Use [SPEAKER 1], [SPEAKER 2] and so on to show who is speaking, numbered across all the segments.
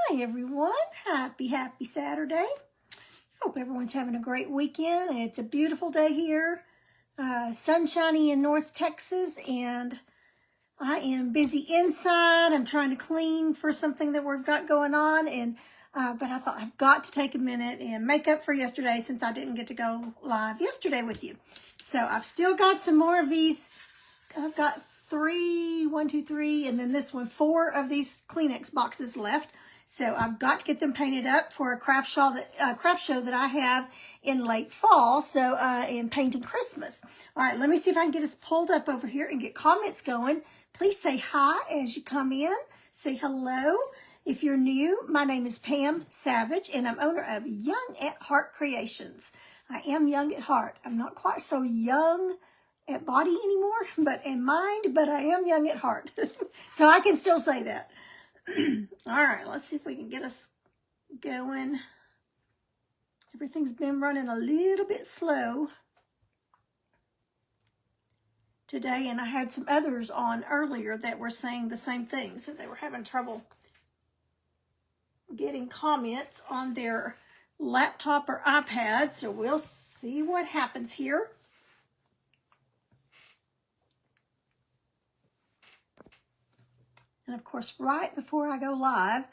[SPEAKER 1] Hi everyone, happy Saturday. Hope everyone's having a great weekend. It's a beautiful day here, sunshiny in North Texas, and I am busy inside. I'm trying to clean for something that we've got going on, and but I thought I've got to take a minute and make up for yesterday since I didn't get to go live yesterday with you. So I've still got some more of these. I've got 1, 2, 3, and then this one, 4 of these Kleenex boxes left. So I've got to get them painted up for a craft show that I have in late fall. So in painting Christmas. All right, let me see if I can get us pulled up over here and get comments going. Please say hi as you come in. Say hello. If you're new, my name is Pam Savage, and I'm owner of Young at Heart Creations. I am young at heart. I'm not quite so young at body anymore, but in mind, but I am young at heart. So I can still say that. All right, let's see if we can get us going. Everything's been running a little bit slow today, and I had some others on earlier that were saying the same thing, so they were having trouble getting comments on their laptop or iPad, so we'll see what happens here. And of course, right before I go live,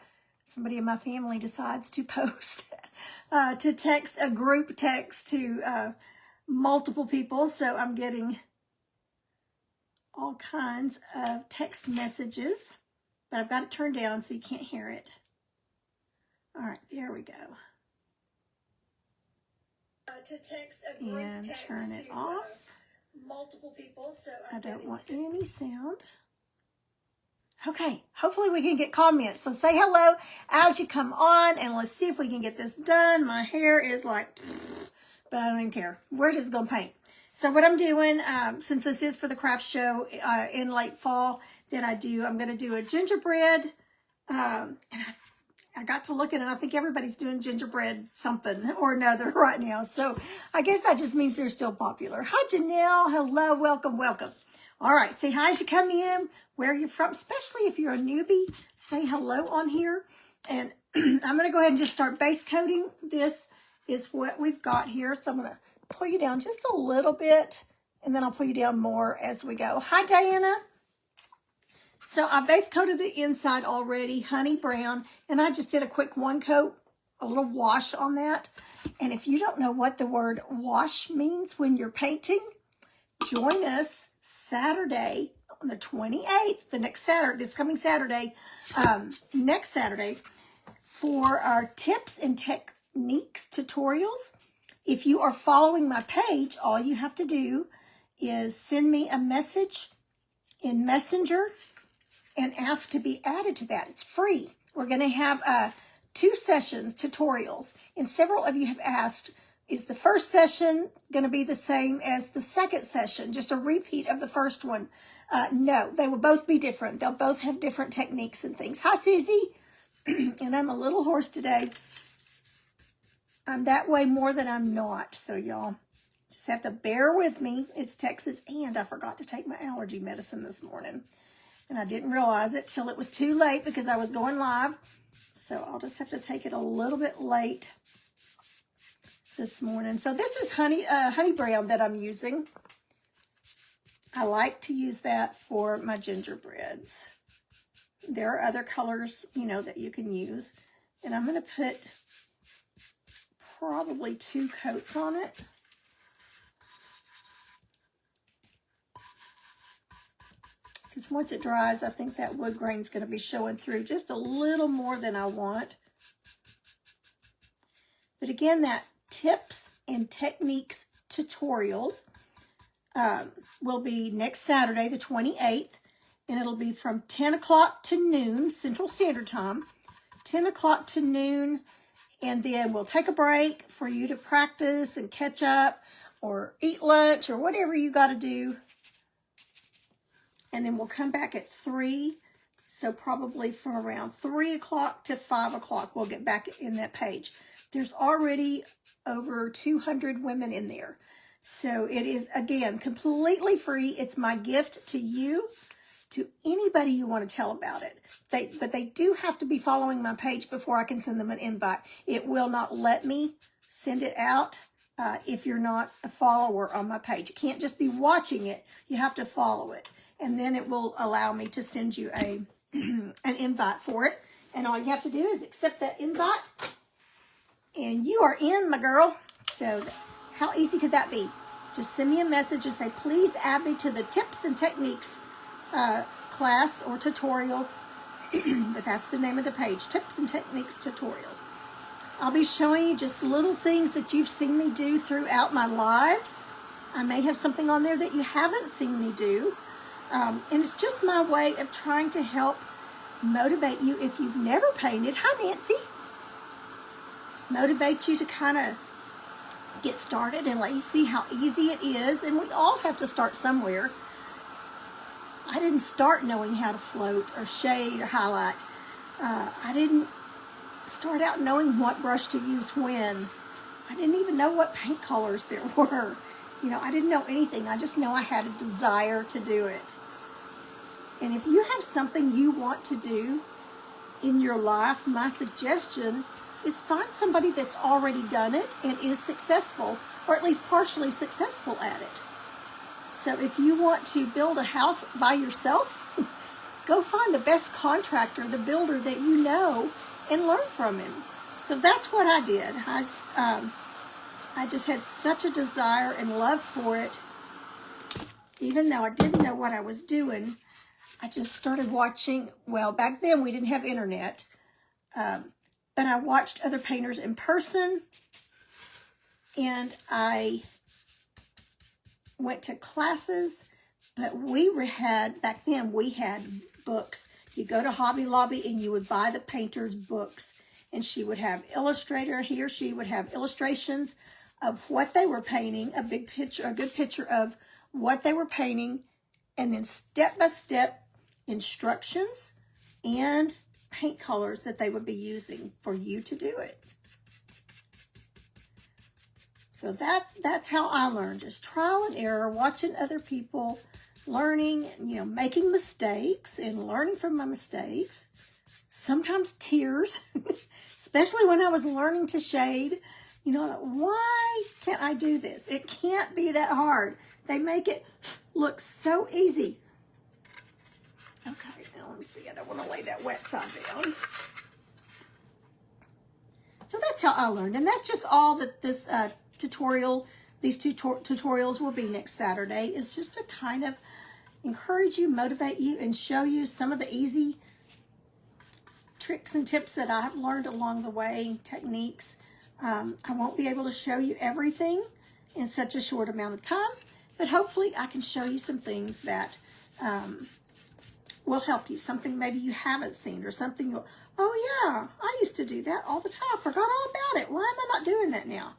[SPEAKER 1] somebody in my family decides to post, to text a group text to multiple people. So I'm getting all kinds of text messages, but I've got it turned down so you can't hear it. All right, there we go. To text a group and text turn it off. Multiple people, so I don't want any sound. Okay, hopefully we can get comments. So say hello as you come on, and let's see if we can get this done. My hair is like, but I don't even care. We're just going to paint. So what I'm doing, since this is for the craft show in late fall, I'm going to do a gingerbread. And I got to look at it, I think everybody's doing gingerbread something or another right now. So I guess that just means they're still popular. Hi, Janelle. Hello, welcome, welcome. All right, say hi as you come in, where you're from, especially if you're a newbie, say hello on here. And I'm going to go ahead and just start base coating. This is what we've got here. So I'm going to pull you down just a little bit, and then I'll pull you down more as we go. Hi, Diana. So I base coated the inside already, honey brown, and I just did a quick one coat, a little wash on that. And if you don't know what the word wash means when you're painting, join us Saturday on the 28th, this coming Saturday, next Saturday, for our tips and techniques tutorials. If you are following my page, all you have to do is send me a message in Messenger and ask to be added to that. It's free. We're going to have 2 sessions, tutorials, and several of you have asked, is the first session going to be the same as the second session, just a repeat of the first one? No, they will both be different. They'll both have different techniques and things. Hi, Susie. And I'm a little hoarse today. I'm that way more than I'm not. So y'all just have to bear with me. It's Texas, and I forgot to take my allergy medicine this morning. And I didn't realize it till it was too late because I was going live. So I'll just have to take it a little bit late this morning. So this is honey brown that I'm using. I like to use that for my gingerbreads. There are other colors, that you can use. And I'm going to put probably 2 coats on it. Because once it dries, I think that wood grain is going to be showing through just a little more than I want. But again, that tips and techniques tutorials will be next Saturday, the 28th, and it'll be from 10 o'clock to noon, Central Standard Time, 10 o'clock to noon, and then we'll take a break for you to practice and catch up or eat lunch or whatever you got to do. And then we'll come back at 3, so probably from around 3 o'clock to 5 o'clock, we'll get back in that page. There's already over 200 women in there. So it is, again, completely free. It's my gift to you to anybody you want to tell about it. But they do have to be following my page before I can send them an invite. It will not let me send it out if you're not a follower on my page. You can't just be watching it. You have to follow it. And then it will allow me to send you an invite for it. And all you have to do is accept that invite. And you are in, my girl. So how easy could that be? Just send me a message and say, please add me to the tips and techniques class or tutorial. But that's the name of the page, Tips and Techniques Tutorials. I'll be showing you just little things that you've seen me do throughout my lives. I may have something on there that you haven't seen me do. And it's just my way of trying to help motivate you if you've never painted. Hi, Nancy. Motivate you to kind of get started and let you see how easy it is. And we all have to start somewhere. I didn't start knowing how to float or shade or highlight. I didn't start out knowing what brush to use when. I didn't even know what paint colors there were. You know, I didn't know anything. I just know I had a desire to do it. And if you have something you want to do in your life, my suggestion is find somebody that's already done it and is successful, or at least partially successful at it. So if you want to build a house by yourself, go find the best contractor, the builder that you know, and learn from him. So that's what I did. I just had such a desire and love for it. Even though I didn't know what I was doing, I just started watching. Well, back then we didn't have internet. But I watched other painters in person, and I went to classes, but back then we had books. You go to Hobby Lobby and you would buy the painter's books, and he or she would have illustrations of what they were painting, a good picture of what they were painting, and then step-by-step instructions and paint colors that they would be using for you to do it. So that's how I learned, just trial and error, watching other people, learning, making mistakes and learning from my mistakes. Sometimes tears, especially when I was learning to shade. Why can't I do this? It can't be that hard. They make it look so easy. Okay, now let me see. I don't want to lay that wet side down. So that's how I learned. And that's just all that this these two tutorials will be next Saturday, is just to kind of encourage you, motivate you, and show you some of the easy tricks and tips that I've learned along the way, techniques. I won't be able to show you everything in such a short amount of time, but hopefully I can show you some things that will help you, something maybe you haven't seen, or something you'll, oh yeah, I used to do that all the time. I forgot all about it. Why am I not doing that now?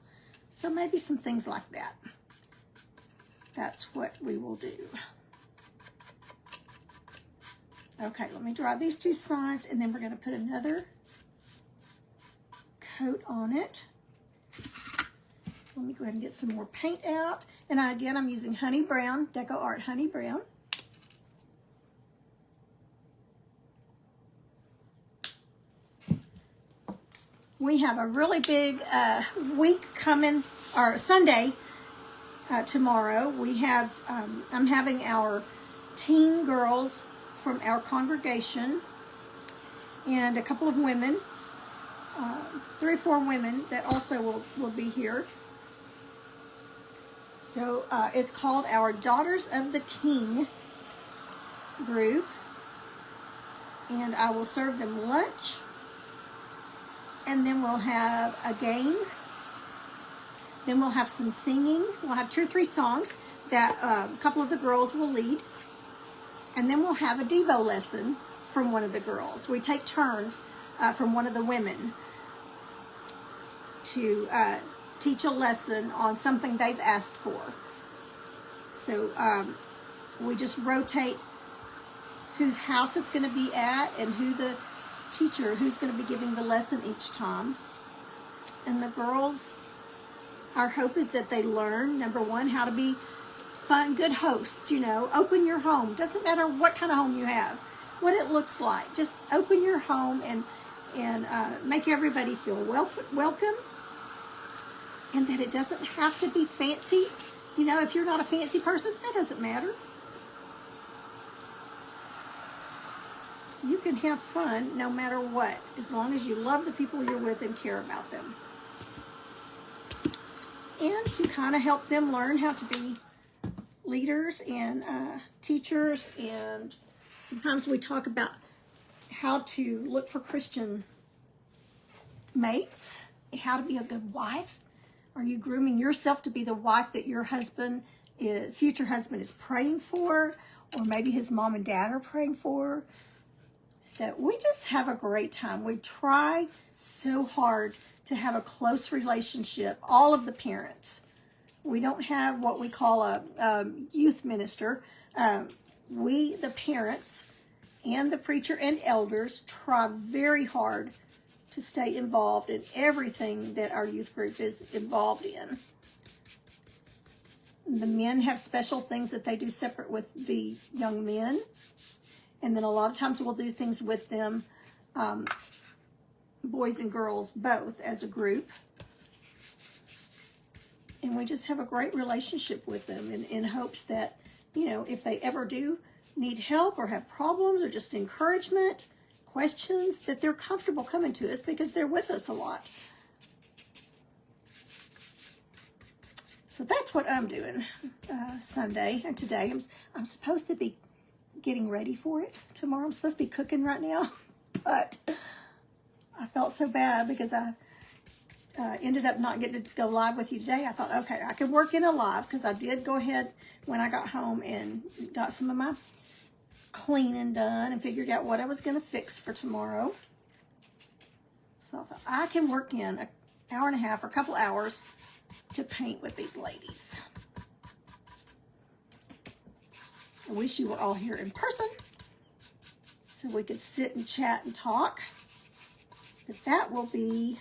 [SPEAKER 1] So maybe some things like that. That's what we will do. Okay, let me dry these two sides, and then we're going to put another coat on it. Let me go ahead and get some more paint out. And again, I'm using Honey Brown, Deco Art Honey Brown. We have a really big week coming, or Sunday tomorrow. We have, I'm having our teen girls from our congregation and a couple of women, 3 or 4 women that also will be here. So it's called our Daughters of the King group, and I will serve them lunch. And then we'll have a game. Then we'll have some singing. We'll have 2 or 3 songs that a couple of the girls will lead. And then we'll have a Devo lesson from one of the girls. We take turns from one of the women to teach a lesson on something they've asked for. So we just rotate whose house it's going to be at and who the teacher who's going to be giving the lesson each time. And the girls, our hope is that they learn, number one, how to be fun, good hosts, you know. Open your home. Doesn't matter what kind of home you have, what it looks like. Just open your home and make everybody feel welcome, and that it doesn't have to be fancy. You know, if you're not a fancy person, that doesn't matter. You can have fun no matter what, as long as you love the people you're with and care about them. And to kind of help them learn how to be leaders and teachers. And sometimes we talk about how to look for Christian mates, how to be a good wife. Are you grooming yourself to be the wife that your husband, future husband, is praying for? Or maybe his mom and dad are praying for? So we just have a great time. We try so hard to have a close relationship, all of the parents. We don't have what we call a youth minister. We, the parents, and the preacher and elders try very hard to stay involved in everything that our youth group is involved in. The men have special things that they do separate with the young men. And then a lot of times we'll do things with them, boys and girls, both as a group. And we just have a great relationship with them in hopes that, you know, if they ever do need help or have problems or just encouragement, questions, that they're comfortable coming to us because they're with us a lot. So that's what I'm doing Sunday. And today I'm supposed to be getting ready for it tomorrow. I'm supposed to be cooking right now, but I felt so bad because I ended up not getting to go live with you today. I thought, okay, I could work in a live because I did go ahead when I got home and got some of my cleaning done and figured out what I was going to fix for tomorrow. So I thought I can work in an hour and a half or a couple hours to paint with these ladies. I wish you were all here in person so we could sit and chat and talk. But that will be,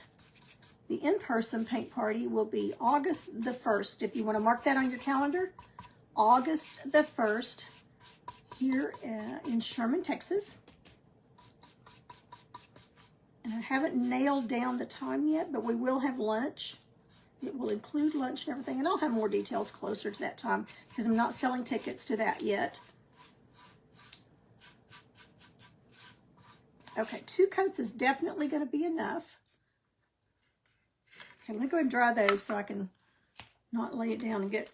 [SPEAKER 1] the in-person paint party will be August the 1st. If you want to mark that on your calendar, August the 1st here in Sherman, Texas. And I haven't nailed down the time yet, but we will have lunch. It will include lunch and everything, and I'll have more details closer to that time because I'm not selling tickets to that yet. Okay, 2 coats is definitely going to be enough. Okay, let me go ahead and dry those so I can not lay it down and get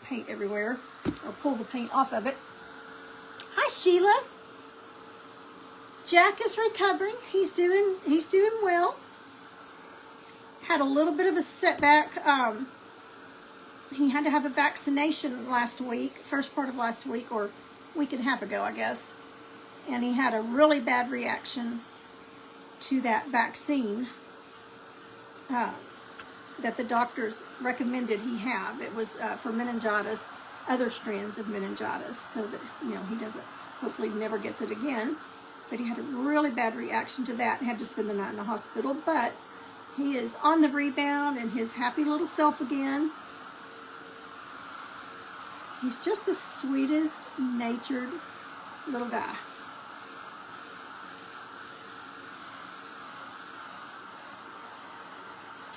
[SPEAKER 1] paint everywhere or pull the paint off of it. Hi, Sheila. Jack is recovering. He's doing well. Had a little bit of a setback. He had to have a vaccination last week, first part of last week, or a week and a half ago, I guess. And he had a really bad reaction to that vaccine that the doctors recommended he have. It was for meningitis, other strands of meningitis, so that, you know, he doesn't, hopefully never gets it again. But he had a really bad reaction to that and had to spend the night in the hospital. But he is on the rebound and his happy little self again. He's just the sweetest natured little guy.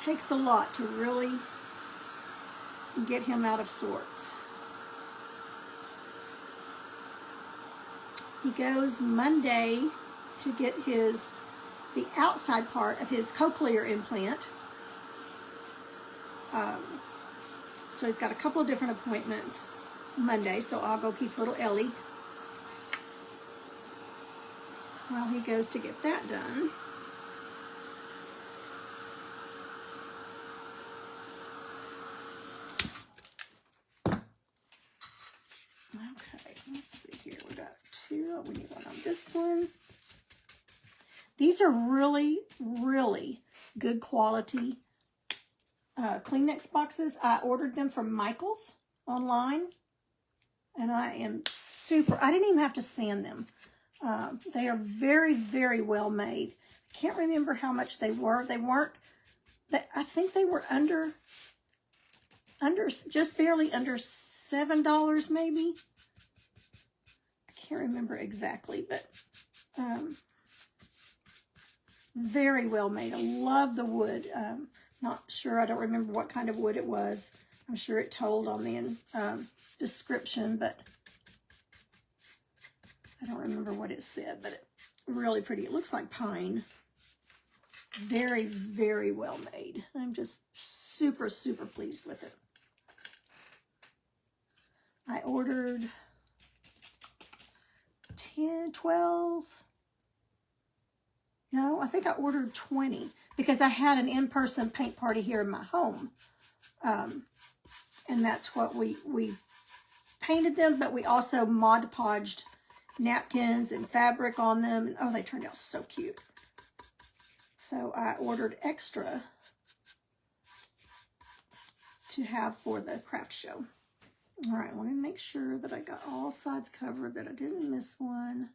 [SPEAKER 1] Takes a lot to really get him out of sorts. He goes Monday to get the outside part of his cochlear implant. So he's got a couple of different appointments Monday, so I'll go keep little Ellie while he goes to get that done. Okay, let's see here. We got 2. We need one on this one. These are really, really good quality Kleenex boxes. I ordered them from Michael's online, and I am super, I didn't even have to sand them. They are very, very well made. Can't remember how much they were. They weren't, I think they were under, just barely under $7 maybe. I can't remember exactly, but very well made. I love the wood. Not sure, I don't remember what kind of wood it was. I'm sure it told on the description, but I don't remember what it said, but really pretty. It looks like pine. Very, very well made. I'm just super, super pleased with it. I ordered 10, 12. No, I think I ordered 20 because I had an in-person paint party here in my home. And that's what we painted them, but we also Mod Podged napkins and fabric on them. And oh, they turned out so cute. So I ordered extra to have for the craft show. All right, let me make sure that I got all sides covered, that I didn't miss one.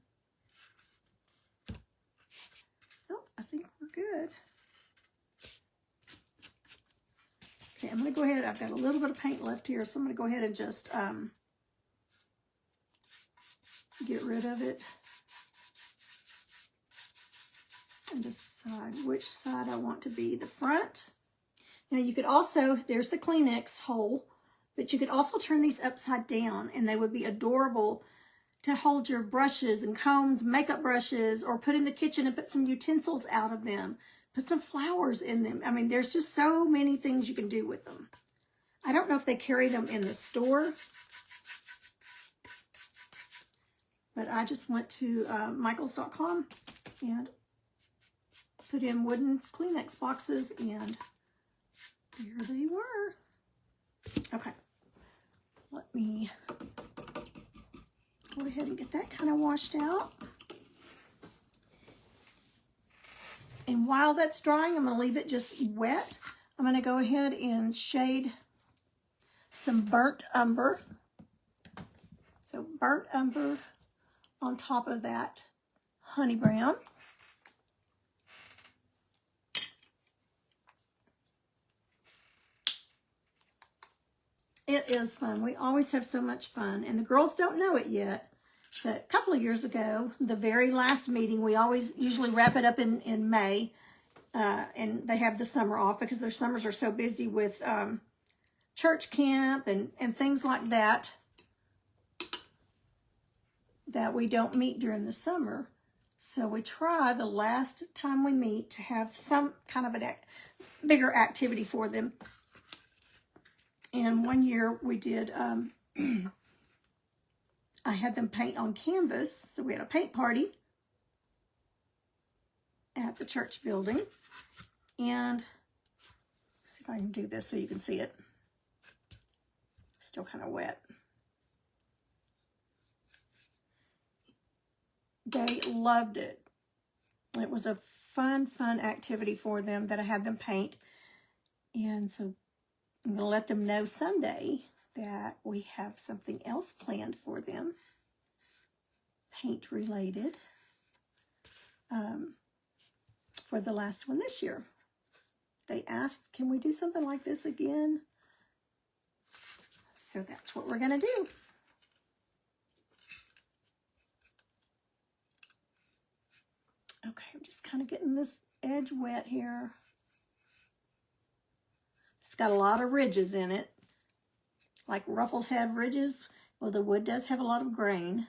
[SPEAKER 1] Nope, I think we're good. Okay, I'm going to go ahead. I've got a little bit of paint left here, so I'm going to go ahead and just get rid of it and decide which side I want to be the front. Now you could also, there's the Kleenex hole, but you could also turn these upside down and they would be adorable to hold your brushes and combs, makeup brushes, or put in the kitchen and put some utensils out of them. Put some flowers in them. I mean, there's just so many things you can do with them. I don't know if they carry them in the store, but I just went to Michaels.com and put in wooden Kleenex boxes, and there they were. Okay, let me go ahead and get that kind of washed out. And while that's drying, I'm going to leave it just wet. I'm going to go ahead and shade some burnt umber. So burnt umber on top of that honey brown. It is fun. We always have so much fun. And the girls don't know it yet, but a couple of years ago, the very last meeting, we always usually wrap it up in May. And they have the summer off because their summers are so busy with church camp and things like that, that we don't meet during the summer. So we try the last time we meet to have some kind of a bigger activity for them. And one year we did, I had them paint on canvas. So we had a paint party at the church building. And let's see if I can do this so you can see it. It's still kind of wet. They loved it. It was a fun activity for them that I had them paint. And so I'm going to let them know Sunday that we have something else planned for them, paint related, for the last one this year. They asked, can we do something like this again? So that's what we're going to do. Okay, I'm just kind of getting this edge wet here. It's got a lot of ridges in it. Like ruffles have ridges. Well, the wood does have a lot of grain.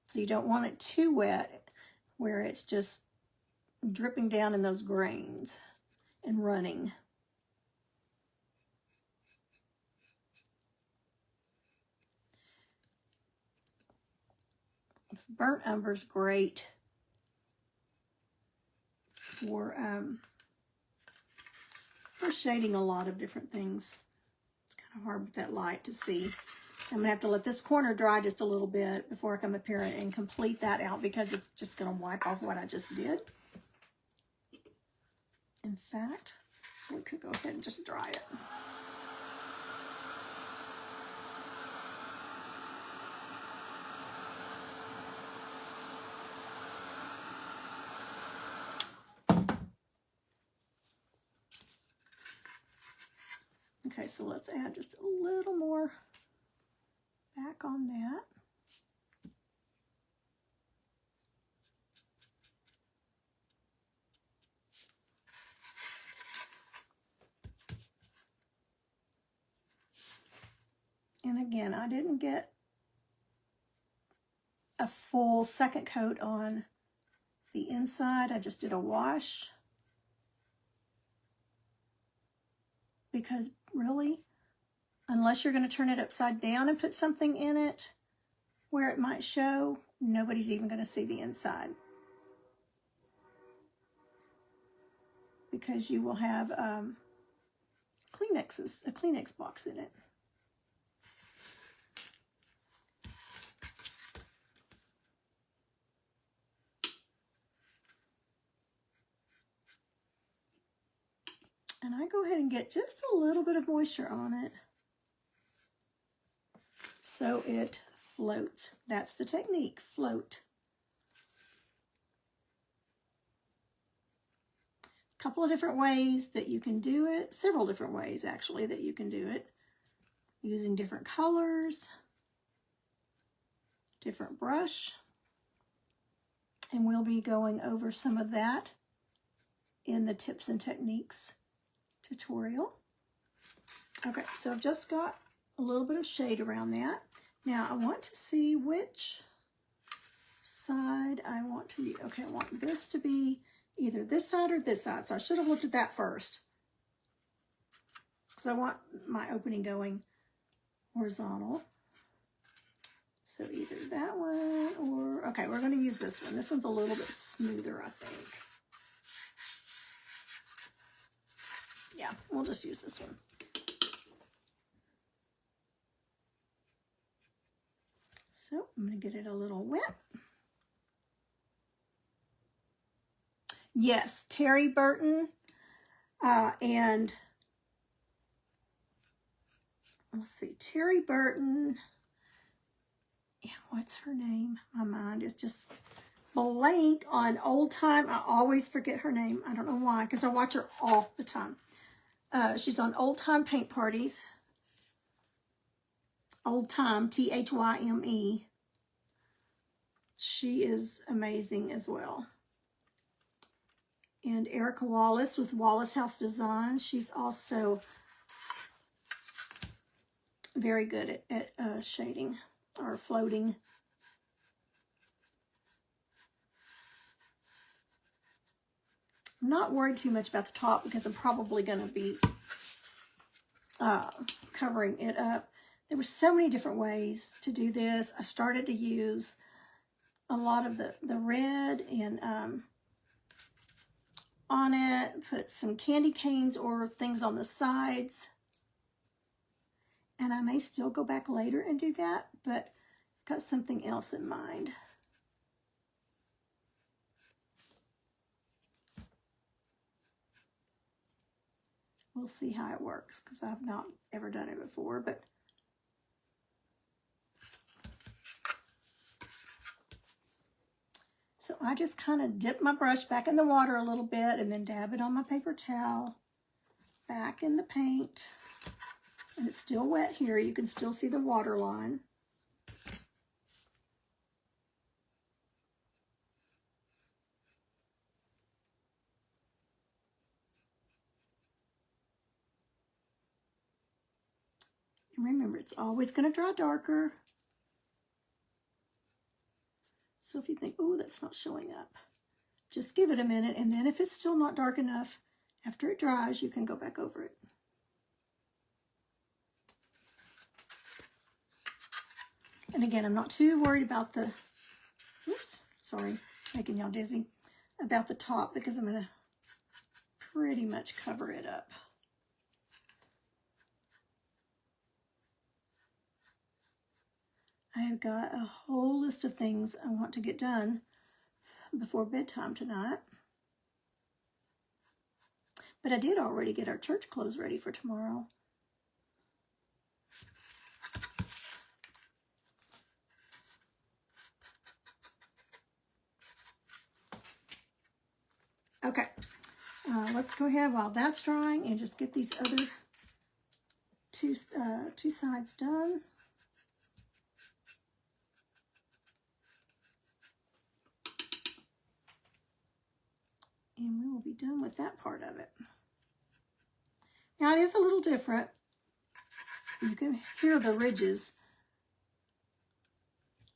[SPEAKER 1] So you don't want it too wet where it's just dripping down in those grains and running. This burnt umber's great for shading a lot of different things. It's kind of hard with that light to see. I'm going to have to let this corner dry just a little bit before I come up here and complete that out, because it's just going to wipe off what I just did. In fact, we could go ahead and just dry it. Okay, Okay, so let's add just a little more back on that. And again, I didn't get a full second coat on the inside. I just did a wash. Because really, unless you're going to turn it upside down and put something in it where it might show, nobody's even going to see the inside. Because you will have Kleenexes, a Kleenex box in it. And I go ahead and get just a little bit of moisture on it so it floats. That's the technique, float. A couple of different ways that you can do it, several different ways actually that you can do it, using different colors, different brush, and we'll be going over some of that in the tips and techniques tutorial. Okay, so I've just got a little bit of shade around that. Now I want to see which side I want to use. Okay, I want this to be either this side or this side. So I should have looked at that first, because I want my opening going horizontal. So either that one or, okay, we're going to use this one. This one's a little bit smoother, I think. Yeah, we'll just use this one. So I'm going to get it a little wet. Yes, Terry Burton and let's see, Terry Burton. Yeah, what's her name? My mind is just blank on Old Time. I always forget her name. I don't know why, because I watch her all the time. She's on Old Time Paint Parties. Old Time, T-H-Y-M-E. She is amazing as well. And Erica Wallace with Wallace House Designs. She's also very good at shading or floating. I'm not worried too much about the top because I'm probably going to be covering it up. There were so many different ways to do this. I started to use a lot of the red and on it, put some candy canes or things on the sides. And I may still go back later and do that, but I've got something else in mind. We'll see how it works, because I've not ever done it before, but so I just kind of dip my brush back in the water a little bit and then dab it on my paper towel, back in the paint. And it's still wet here. You can still see the water line. And remember, it's always going to dry darker. So if you think, oh, that's not showing up, just give it a minute. And then if it's still not dark enough, after it dries, you can go back over it. And again, I'm not too worried about the, oops, sorry, making y'all dizzy, about the top, because I'm going to pretty much cover it up. I have got a whole list of things I want to get done before bedtime tonight. But I did already get our church clothes ready for tomorrow. Okay, let's go ahead while that's drying and just get these other two sides done. And we will be done with that part of it. Now it is a little different. You can hear the ridges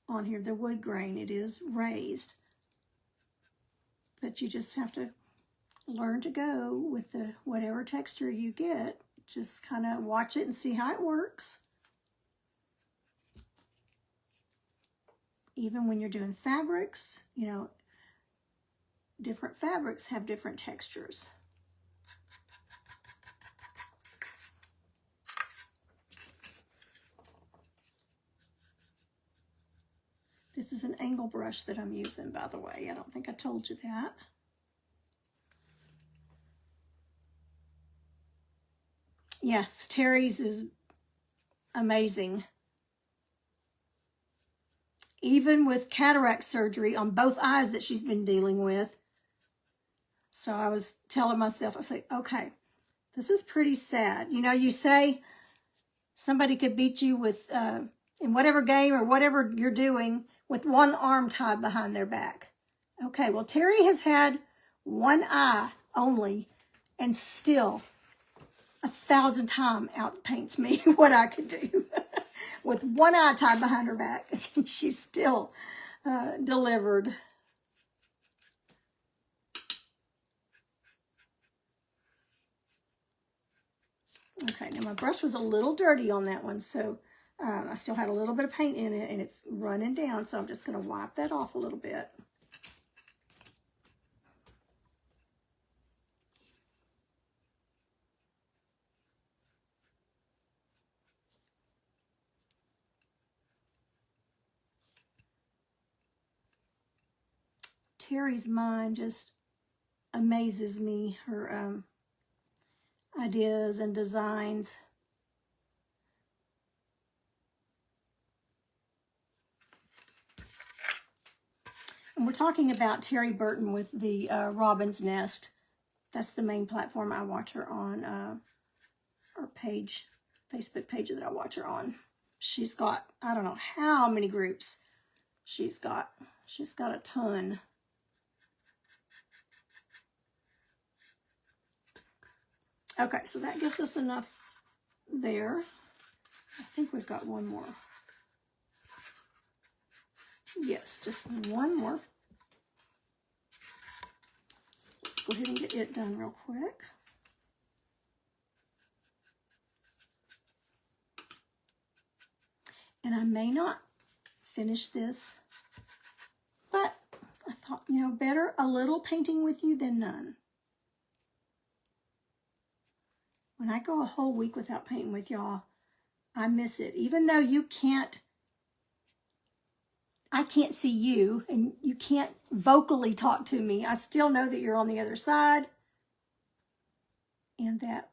[SPEAKER 1] on here, the wood grain. It is raised. But you just have to learn to go with the whatever texture you get. Just kind of watch it and see how it works. Even when you're doing fabrics, you know, different fabrics have different textures. This is an angle brush that I'm using, by the way. I don't think I told you that. Yes, Terry's is amazing. Even with cataract surgery on both eyes that she's been dealing with. So I was telling myself, I was like, okay, this is pretty sad. You know, you say somebody could beat you with, in whatever game or whatever you're doing, with one arm tied behind their back. Okay, well, Terry has had one eye only and still 1,000 times outpaints me what I could do with one eye tied behind her back. And she still delivered. Okay, now my brush was a little dirty on that one, so I still had a little bit of paint in it, and it's running down, so I'm just going to wipe that off a little bit. Terry's mind just amazes me, her ideas and designs. And we're talking about Terry Burton with the Robin's Nest. That's the main platform I watch her on, our page, Facebook page that I watch her on. She's got, I don't know how many groups she's got. She's got a ton. Okay, so that gives us enough there. I think we've got one more. Yes, just one more. So let's go ahead and get it done real quick. And I may not finish this, but I thought, you know, better a little painting with you than none. When I go a whole week without painting with y'all, I miss it. Even though you can't, I can't see you and you can't vocally talk to me, I still know that you're on the other side and that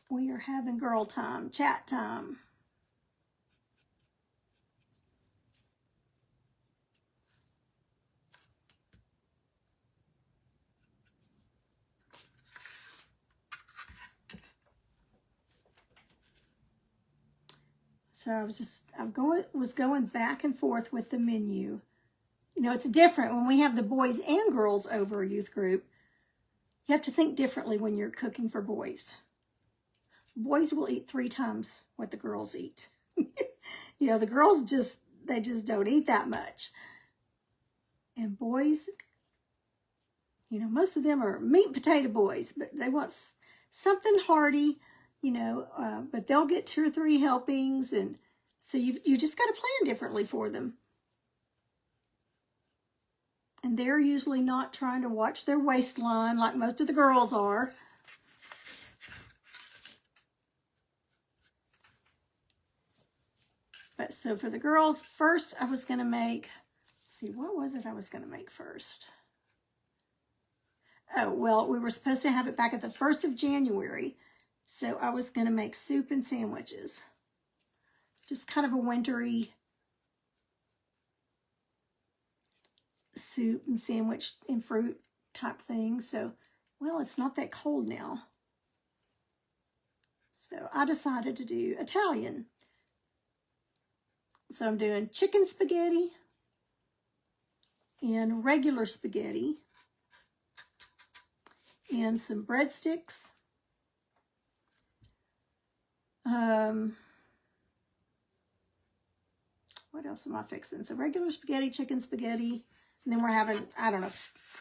[SPEAKER 1] we are having girl time, chat time. So I was going back and forth with the menu. You know, it's different when we have the boys and girls over a youth group. You have to think differently when you're cooking for boys. Boys will eat 3 times what the girls eat. You know, the girls they just don't eat that much. And boys, you know, most of them are meat and potato boys, but they want something hearty, you know, but they'll get 2 or 3 helpings, and so you just got to plan differently for them. And they're usually not trying to watch their waistline like most of the girls are. But so for the girls, first I was going to make, let's see, what was it I was going to make first? Oh, well, we were supposed to have it back at the 1st of January. So I was going to make soup and sandwiches. Just kind of a wintry soup and sandwich and fruit type thing. So, well, it's not that cold now. So I decided to do Italian. So I'm doing chicken spaghetti and regular spaghetti and some breadsticks. What else am I fixing? So regular spaghetti, chicken spaghetti, and then we're having, I don't know,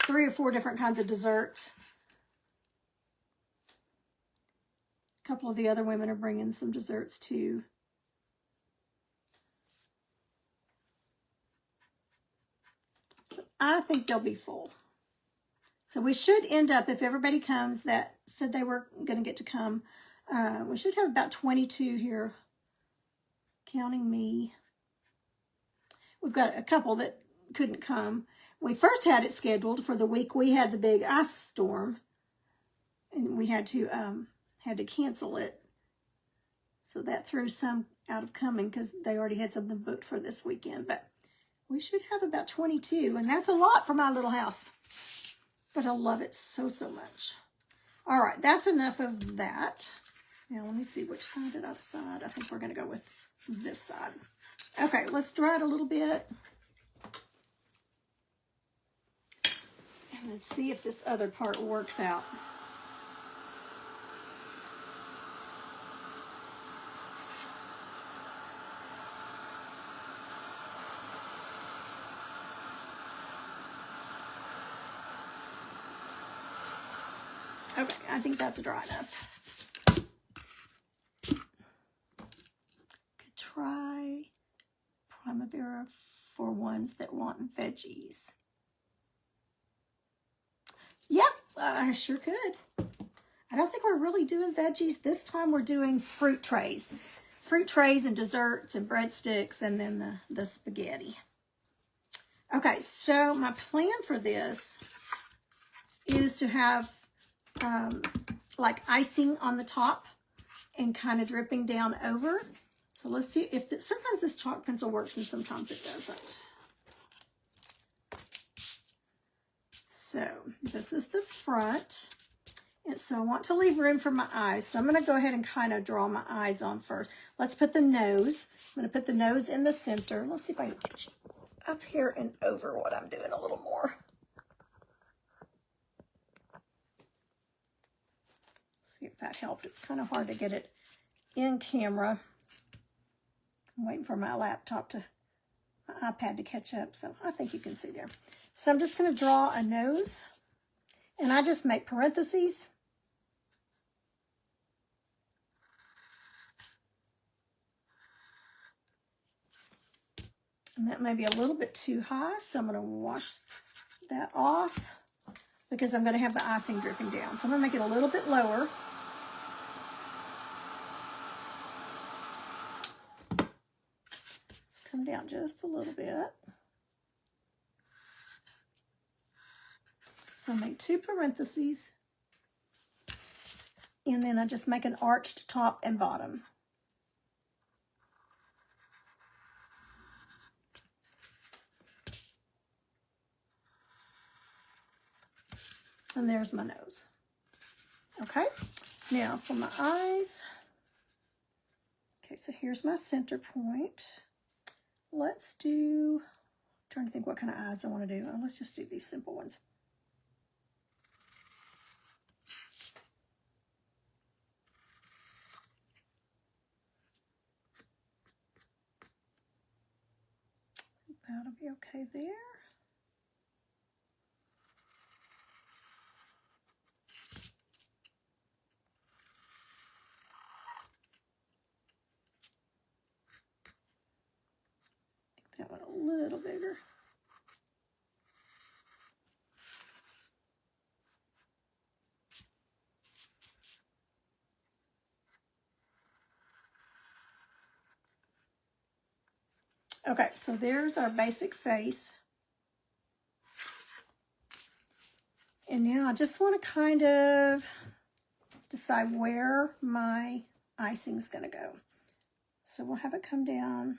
[SPEAKER 1] 3 or 4 different kinds of desserts. A couple of the other women are bringing some desserts too. So I think they'll be full. So we should end up, if everybody comes that said they were going to get to come, we should have about 22 here, counting me. We've got a couple that couldn't come. We first had it scheduled for the week we had the big ice storm, and we had to cancel it. So that threw some out of coming because they already had something booked for this weekend. But we should have about 22, and that's a lot for my little house. But I love it so, so much. All right, that's enough of that. Now, let me see, which side did I decide? I think we're going to go with this side. Okay, let's dry it a little bit. And then see if this other part works out. Okay, I think that's dry enough. Could try Primavera for ones that want veggies. Yeah, I sure could. I don't think we're really doing veggies. This time we're doing fruit trays. Fruit trays and desserts and breadsticks and then the spaghetti. Okay, so my plan for this is to have like icing on the top and kind of dripping down over. So let's see if sometimes this chalk pencil works and sometimes it doesn't. So this is the front. And so I want to leave room for my eyes. So I'm going to go ahead and kind of draw my eyes on first. Let's put the nose. I'm going to put the nose in the center. Let's see if I can get you up here and over what I'm doing a little more. See if that helped. It's kind of hard to get it in camera. I'm waiting for my laptop my iPad to catch up, so I think you can see there. So I'm just going to draw a nose, and I just make parentheses. And that may be a little bit too high, so I'm going to wash that off because I'm going to have the icing dripping down. So I'm going to make it a little bit lower. Let's come down just a little bit. So I make 2 parentheses, and then I just make an arched top and bottom. And there's my nose. Okay, now for my eyes. Okay, so here's my center point. Let's do, I'm trying to think what kind of eyes I want to do. Oh, let's just do these simple ones. That'll be okay there. Make that one a little bigger. Okay, so there's our basic face. And now I just want to kind of decide where my icing is going to go. So we'll have it come down.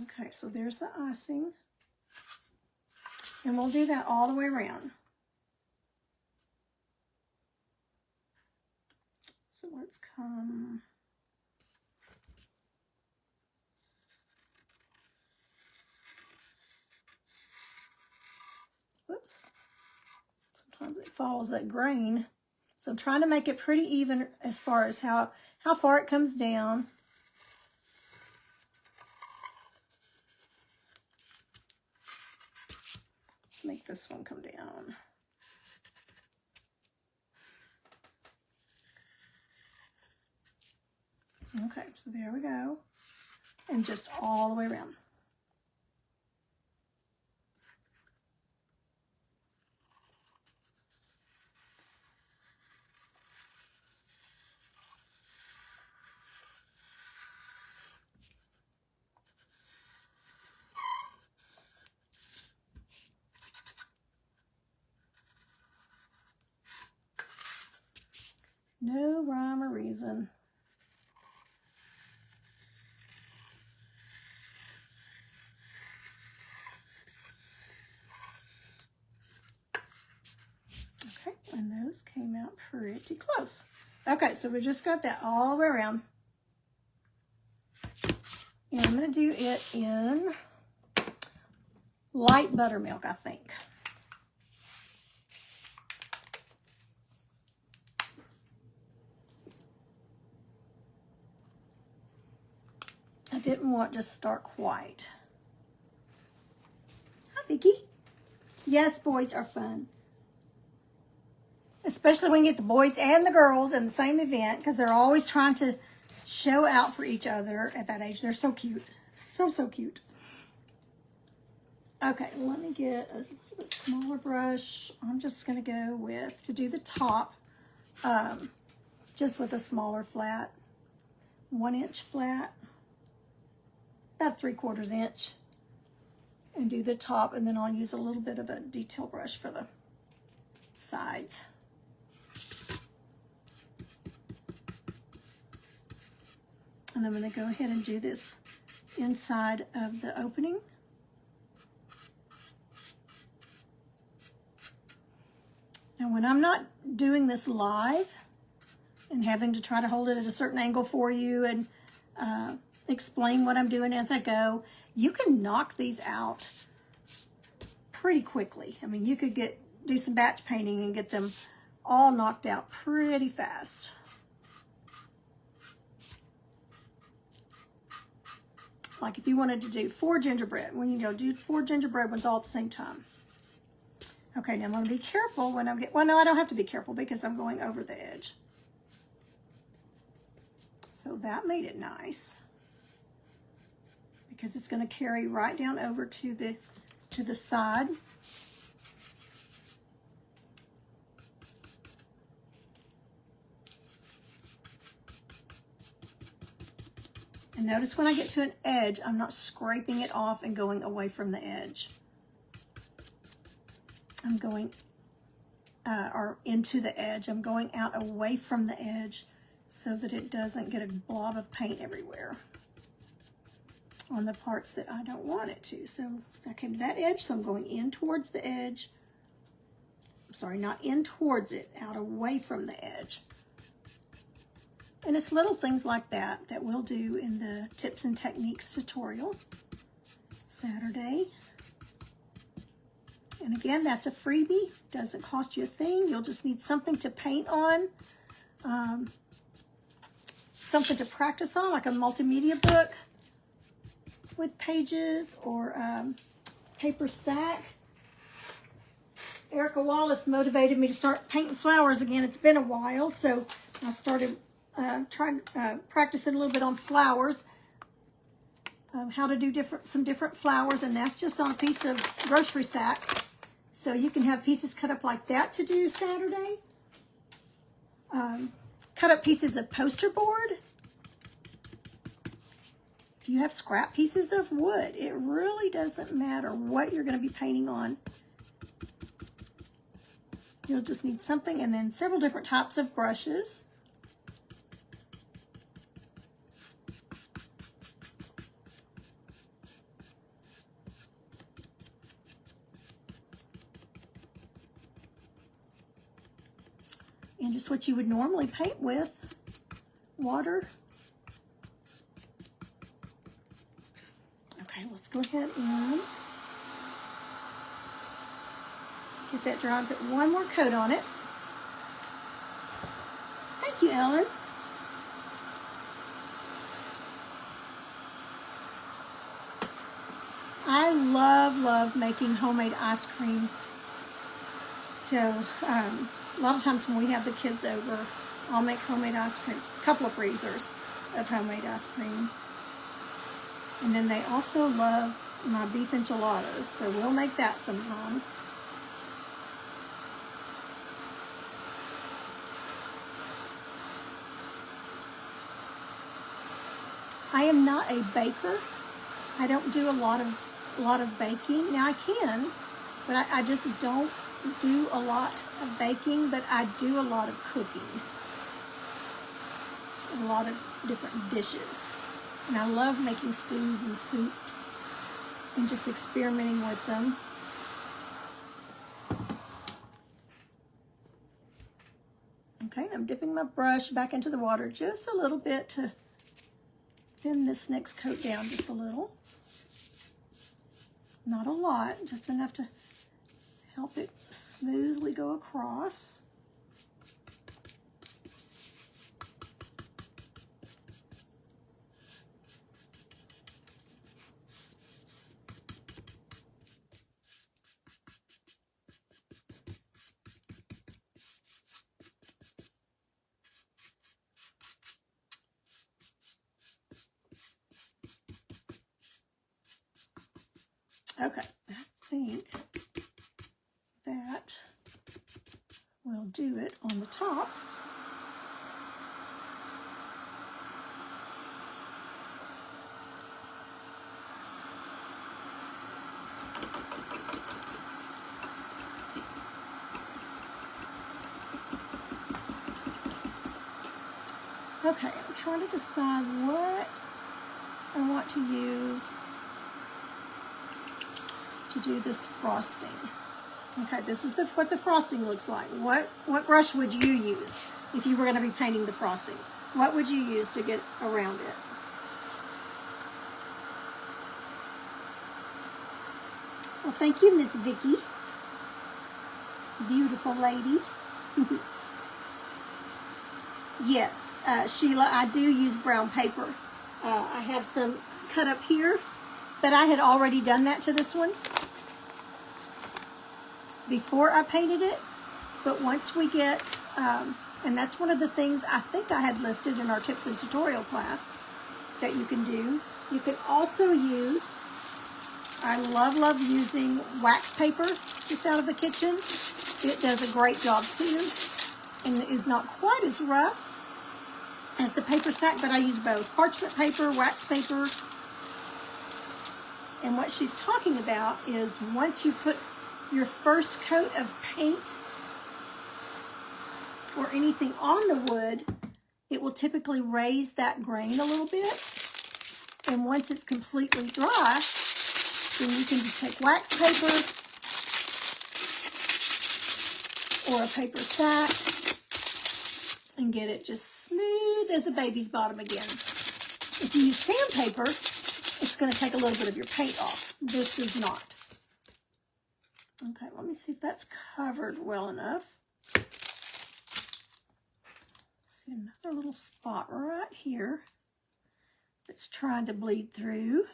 [SPEAKER 1] Okay, so there's the icing. And we'll do that all the way around. So let's come... Whoops. Sometimes it follows that grain. So I'm trying to make it pretty even as far as how far it comes down. Let's make this one come down. Okay, so there we go. And just all the way around. No rhyme or reason. Okay, and those came out pretty close. Okay, so we just got that all the way around. And I'm going to do it in light buttermilk, I think. I didn't want just stark white. Hi, Vicky. Yes, boys are fun. Especially when you get the boys and the girls in the same event, because they're always trying to show out for each other at that age. They're so cute. So, so cute. Okay, let me get a little bit smaller brush. I'm just going to go with, to do the top, just with a smaller flat, 1 inch flat, about 3/4 inch, and do the top, and then I'll use a little bit of a detail brush for the sides. And I'm going to go ahead and do this inside of the opening. Now, when I'm not doing this live and having to try to hold it at a certain angle for you and explain what I'm doing as I go, you can knock these out pretty quickly. I mean, you could do some batch painting and get them all knocked out pretty fast. Like if you wanted to do 4 gingerbread, when you go do 4 gingerbread ones all at the same time. Okay, now I'm going to be careful when I'm well, no, I don't have to be careful because I'm going over the edge. So that made it nice because it's going to carry right down over to the side. And notice when I get to an edge, I'm not scraping it off and going away from the edge. I'm going, or into the edge. I'm going out away from the edge so that it doesn't get a blob of paint everywhere on the parts that I don't want it to. So I came to that edge, so I'm going in towards the edge. I'm sorry, not in towards it, out away from the edge. And it's little things like that that we'll do in the tips and techniques tutorial Saturday. And again, that's a freebie. Doesn't cost you a thing. You'll just need something to paint on, something to practice on, like a multimedia book with pages or paper sack. Erica Wallace motivated me to start painting flowers again. It's been a while, so I started practicing a little bit on flowers, how to do some different flowers, and that's just on a piece of grocery sack. So you can have pieces cut up like that to do Saturday. Cut up pieces of poster board. If you have scrap pieces of wood, it really doesn't matter what you're going to be painting on. You'll just need something, and then several different types of brushes. and just what you would normally paint with, water. Okay, let's go ahead and get that dry and put one more coat on it. Thank you, Ellen. I love making homemade ice cream. So a lot of times when we have the kids over, I'll make homemade ice cream, a couple of freezers of homemade ice cream. And then they also love my beef enchiladas, so we'll make that sometimes. I am not a baker. I don't do a lot of baking. Now I can, but I just don't do a lot of baking, but I do a lot of cooking. A lot of different dishes. And I love making stews and soups and just experimenting with them. Okay, and I'm dipping my brush back into the water just a little bit to thin this next coat down just a little. Not a lot, just enough to help it smoothly go across. Okay, I think that will do it on the top. Okay, I'm trying to decide what I want to use to do this frosting. Okay, this is what the frosting looks like. What brush would you use if you were going to be painting the frosting? What would you use to get around it? Well, thank you, Miss Vicky. Beautiful lady. Yes, Sheila, I do use brown paper. I have some cut up here, but I had already done that to this one before I painted it. But once we get, and that's one of the things I think I had listed in our tips and tutorial class that you can do. You can also use, I love using wax paper just out of the kitchen. It does a great job too, and it is not quite as rough as the paper sack, but I use both parchment paper, wax paper. And what she's talking about is once you put your first coat of paint or anything on the wood, it will typically raise that grain a little bit. And once it's completely dry, then you can just take wax paper or a paper sack and get it just smooth as a baby's bottom again. If you use sandpaper, it's going to take a little bit of your paint off. This is not. Okay, let me see if that's covered well enough. See another little spot right here that's trying to bleed through.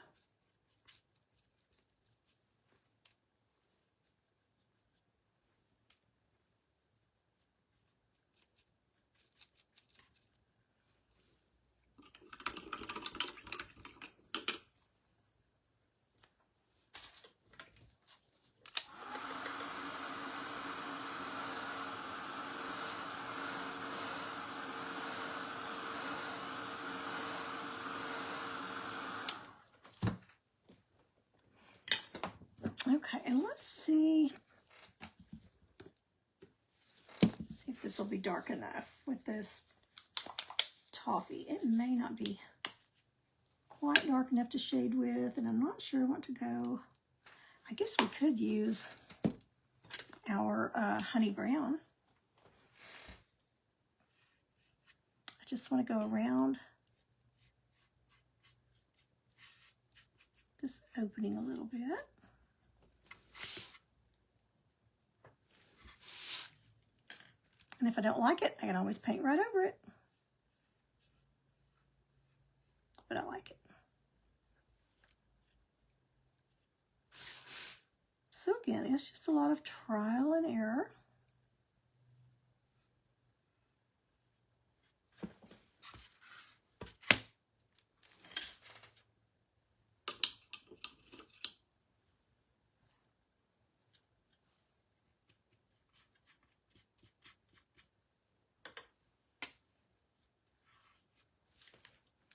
[SPEAKER 1] Okay, and let's see if this will be dark enough with this toffee. It may not be quite dark enough to shade with, and I'm not sure what to go. I guess we could use our honey brown. just want to go around this opening a little bit. And if I don't like it, I can always paint right over it. But I like it. So again, it's just a lot of trial and error.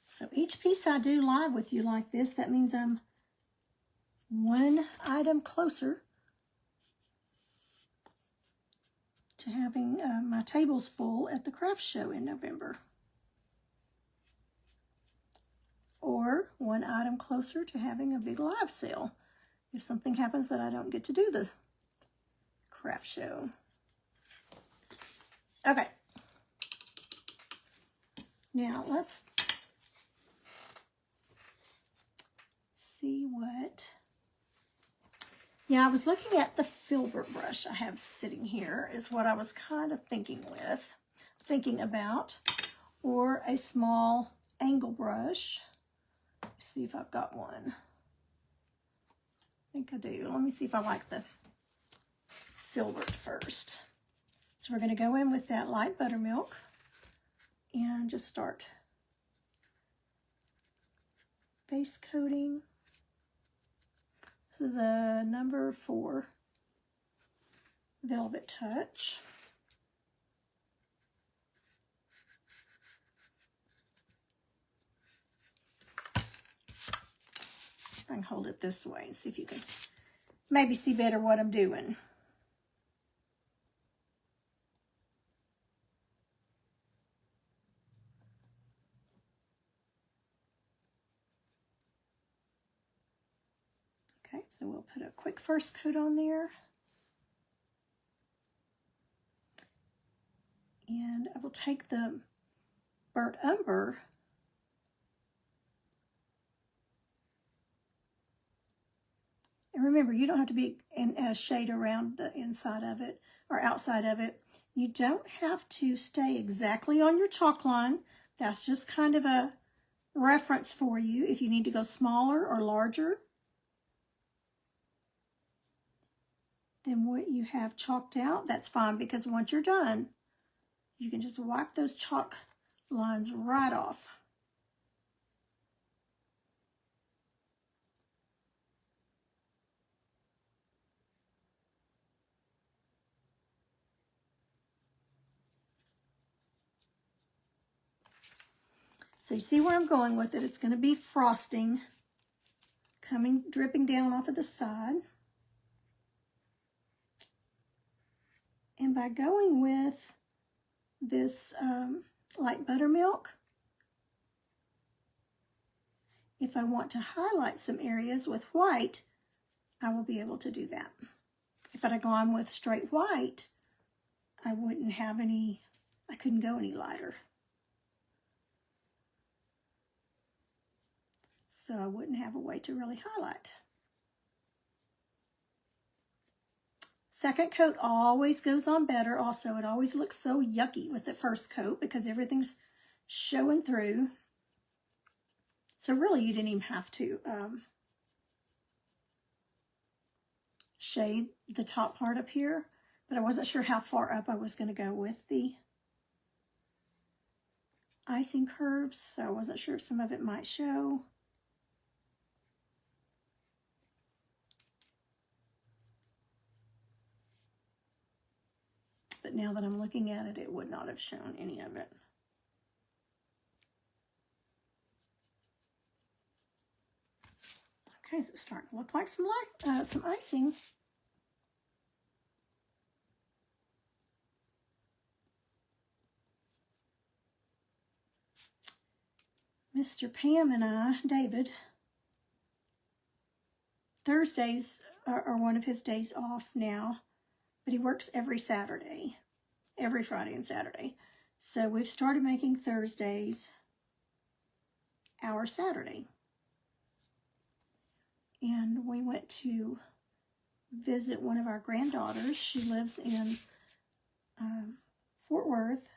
[SPEAKER 1] So each piece I do live with you like this, that means I'm one item closer to having my tables full at the craft show in November. Or one item closer to having a big live sale if something happens that I don't get to do the craft show. Okay. Now let's see what... Yeah, I was looking at the filbert brush I have sitting here is what I was kind of thinking about, or a small angle brush. Let's see if I've got one. I think I do. Let me see if I like the filbert first. So we're going to go in with that light buttermilk and just start base coating. This is a number 4 Velvet Touch. I can hold it this way and see if you can maybe see better what I'm doing. Okay, so we'll put a quick first coat on there. And I will take the burnt umber and remember, you don't have to be in a shade around the inside of it or outside of it. You don't have to stay exactly on your chalk line. That's just kind of a reference for you if you need to go smaller or larger than what you have chalked out. That's fine, because once you're done, you can just wipe those chalk lines right off. So you see where I'm going with it. It's going to be frosting dripping down off of the side. And by going with this light buttermilk, if I want to highlight some areas with white, I will be able to do that. If I'd have gone with straight white, I couldn't go any lighter. So I wouldn't have a way to really highlight. Second coat always goes on better. Also, it always looks so yucky with the first coat because everything's showing through. So really, you didn't even have to shade the top part up here, but I wasn't sure how far up I was going to go with the icing curves, so I wasn't sure if some of it might show. But now that I'm looking at it, it would not have shown any of it. Okay, so it's starting to look like some icing. Mr. Pam and I, David, Thursdays are one of his days off now, but he works every Saturday, every Friday and Saturday. So we've started making Thursdays our Saturday. And we went to visit one of our granddaughters. She lives in Fort Worth.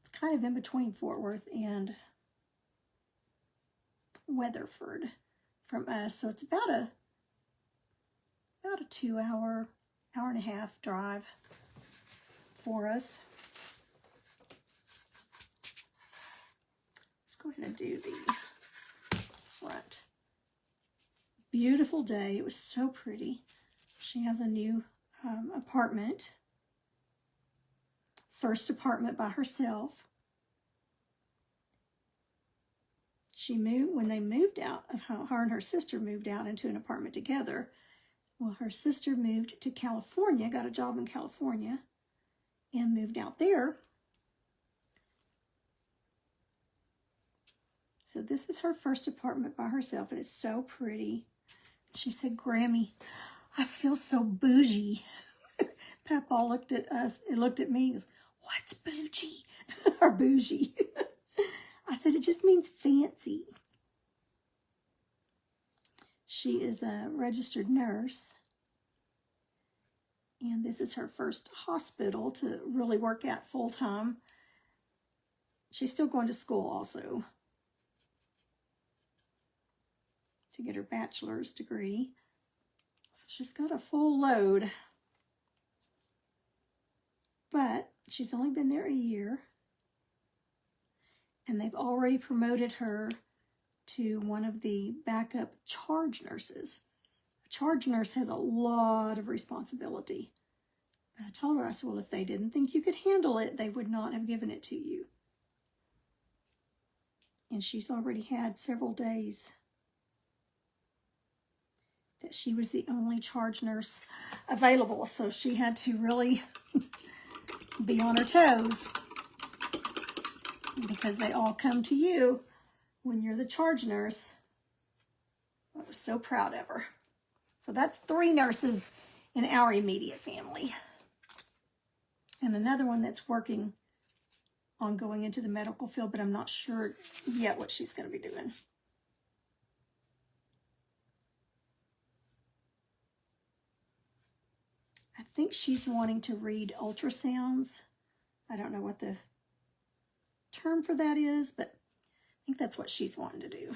[SPEAKER 1] It's kind of in between Fort Worth and Weatherford from us. So it's about a 2-hour, hour and a half drive for us. Let's go ahead and do the front. Beautiful day. It was so pretty. She has a new apartment. First apartment by herself. She moved, when they moved out, her and her sister moved out into an apartment together. Well, her sister moved to California, got a job in California, and moved out there. So this is her first apartment by herself, and it's so pretty. She said, Grammy, I feel so bougie. Papa looked at us and looked at me and goes, what's bougie? Or bougie. I said, it just means fancy. She is a registered nurse. And this is her first hospital to really work at full time. She's still going to school also to get her bachelor's degree. So she's got a full load. But she's only been there a year. And they've already promoted her to one of the backup charge nurses. A charge nurse has a lot of responsibility. And I told her, I said, well, if they didn't think you could handle it, they would not have given it to you. And she's already had several days that she was the only charge nurse available. So she had to really be on her toes, because they all come to you when you're the charge nurse. I was so proud of her. So that's 3 nurses in our immediate family. And another one that's working on going into the medical field, but I'm not sure yet what she's going to be doing. I think she's wanting to read ultrasounds. I don't know what the term for that is, but I think that's what she's wanting to do.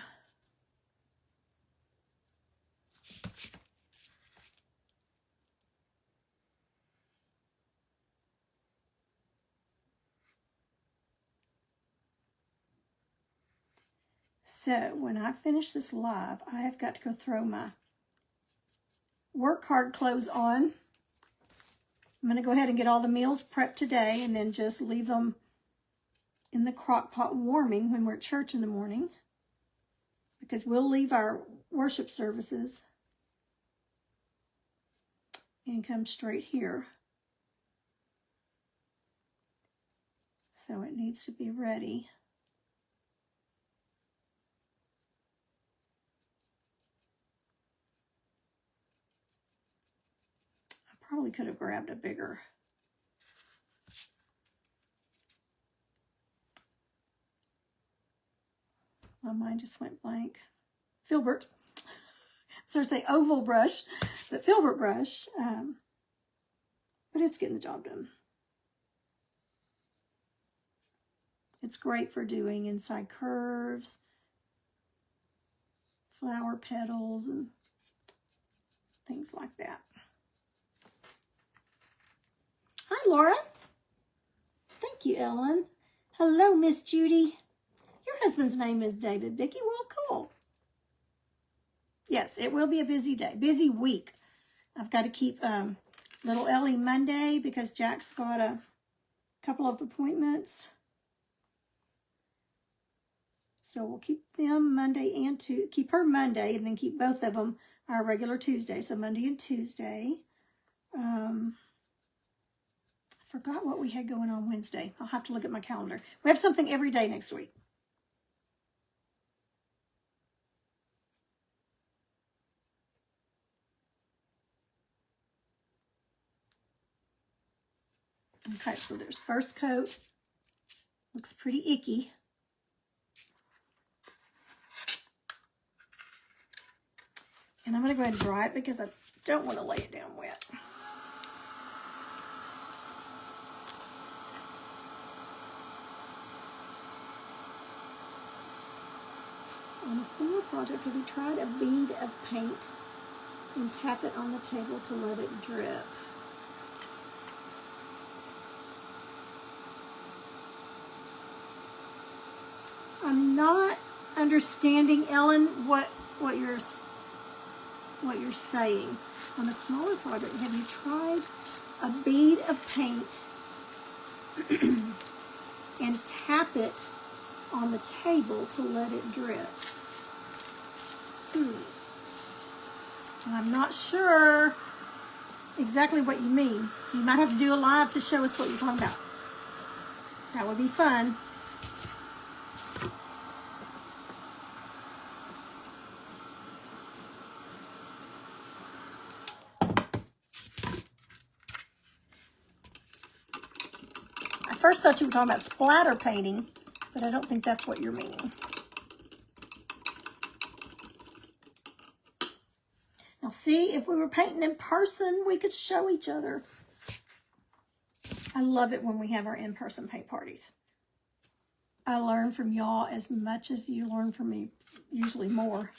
[SPEAKER 1] So when I finish this live, I have got to go throw my work hard clothes on. I'm going to go ahead and get all the meals prepped today and then just leave them in the crock pot warming when we're at church in the morning, because we'll leave our worship services and come straight here. So it needs to be ready. I probably could have grabbed a bigger. My mind just went blank. Filbert. So it's an oval brush, but filbert brush. But it's getting the job done. It's great for doing inside curves, flower petals, and things like that. Hi, Laura. Thank you, Ellen. Hello, Miss Judy. Your husband's name is David. Vicky, well, cool. Yes, it will be a busy day, busy week. I've got to keep little Ellie Monday because Jack's got a couple of appointments. So we'll keep them Monday and keep her Monday, and then keep both of them our regular Tuesday. So Monday and Tuesday. I forgot what we had going on Wednesday. I'll have to look at my calendar. We have something every day next week. Okay, so there's first coat. Looks pretty icky. And I'm going to go ahead and dry it because I don't want to lay it down wet. On a similar project, have you tried a bead of paint and tap it on the table to let it drip? I'm not understanding, Ellen, what you're saying. On a smaller project, have you tried a bead of paint and tap it on the table to let it drip? I'm not sure exactly what you mean. So you might have to do a live to show us what you're talking about. That would be fun. I first thought you were talking about splatter painting, but I don't think that's what you're meaning. Now see, if we were painting in person, we could show each other. I love it when we have our in-person paint parties. I learn from y'all as much as you learn from me, usually more.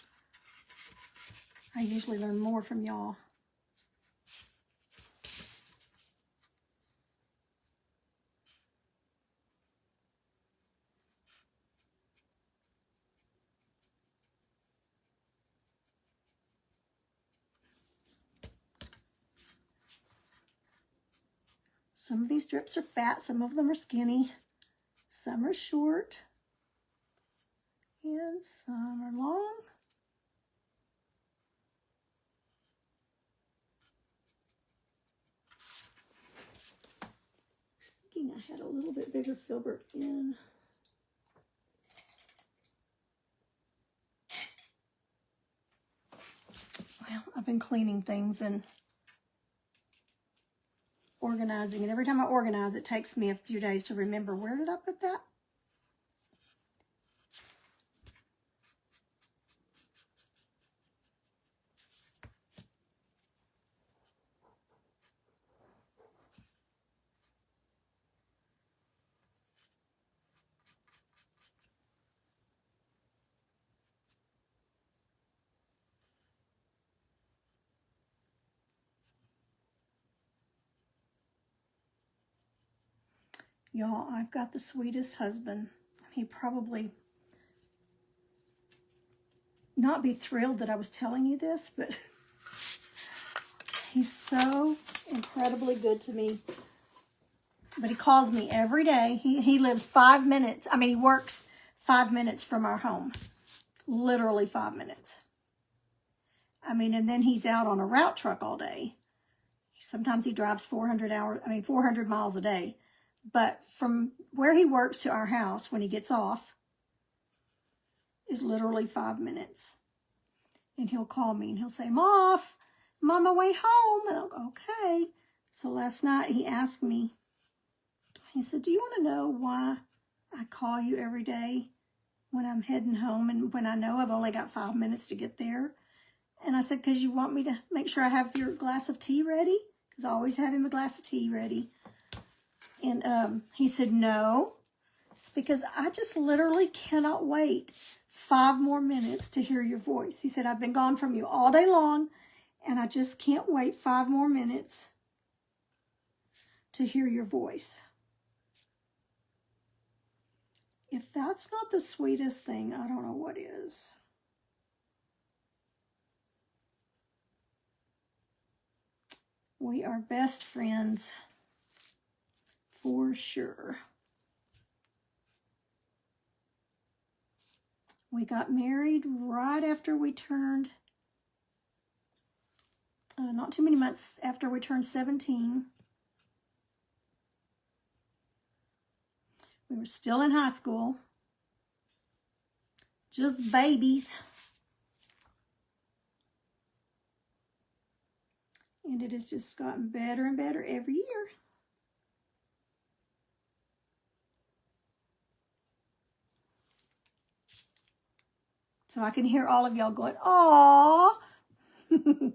[SPEAKER 1] I usually learn more from y'all. Some of these drips are fat, some of them are skinny, some are short, and some are long. I was thinking I had a little bit bigger filbert in. Well, I've been cleaning things and organizing, and every time I organize, it takes me a few days to remember, where did I put that? Y'all, I've got the sweetest husband. He'd probably not be thrilled that I was telling you this, but he's so incredibly good to me. But he calls me every day. He lives 5 minutes. I mean, he works 5 minutes from our home. Literally 5 minutes. I mean, and then he's out on a route truck all day. Sometimes he drives 400 miles a day. But from where he works to our house when he gets off is literally 5 minutes. And he'll call me and he'll say, I'm off. I'm on my way home. And I'll go, okay. So last night he asked me, he said, do you want to know why I call you every day when I'm heading home and when I know I've only got 5 minutes to get there? And I said, because you want me to make sure I have your glass of tea ready? Because I always have him a glass of tea ready. And he said, no, it's because I just literally cannot wait 5 more minutes to hear your voice. He said, I've been gone from you all day long, and I just can't wait 5 more minutes to hear your voice. If that's not the sweetest thing, I don't know what is. We are best friends for sure. We got married right after we turned, not too many months after we turned 17. We were still in high school, just babies. And it has just gotten better and better every year. So I can hear all of y'all going, "Aww." And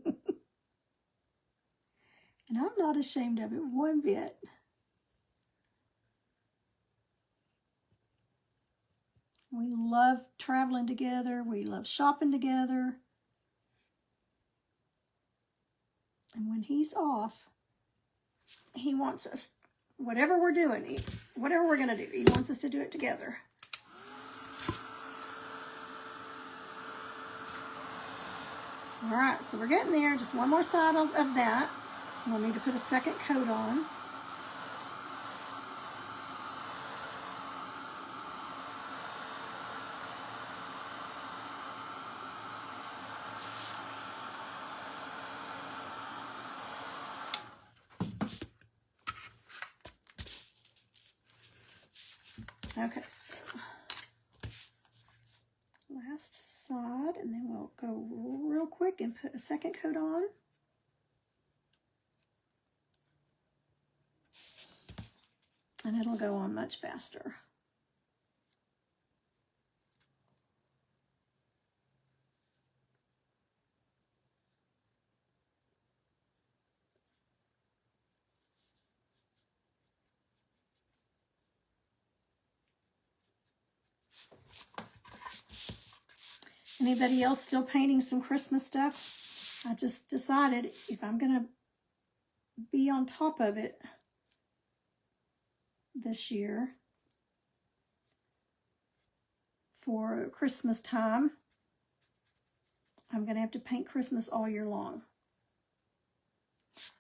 [SPEAKER 1] I'm not ashamed of it one bit. We love traveling together. We love shopping together. And when he's off, he wants us, whatever we're doing, whatever we're going to do, he wants us to do it together. All right, so we're getting there. Just one more side of that. We'll need to put a second coat on. Okay, so last side, and then we'll go real quick and put a second coat on. And it'll go on much faster. Anybody else still painting some Christmas stuff? I just decided if I'm going to be on top of it this year for Christmas time, I'm going to have to paint Christmas all year long.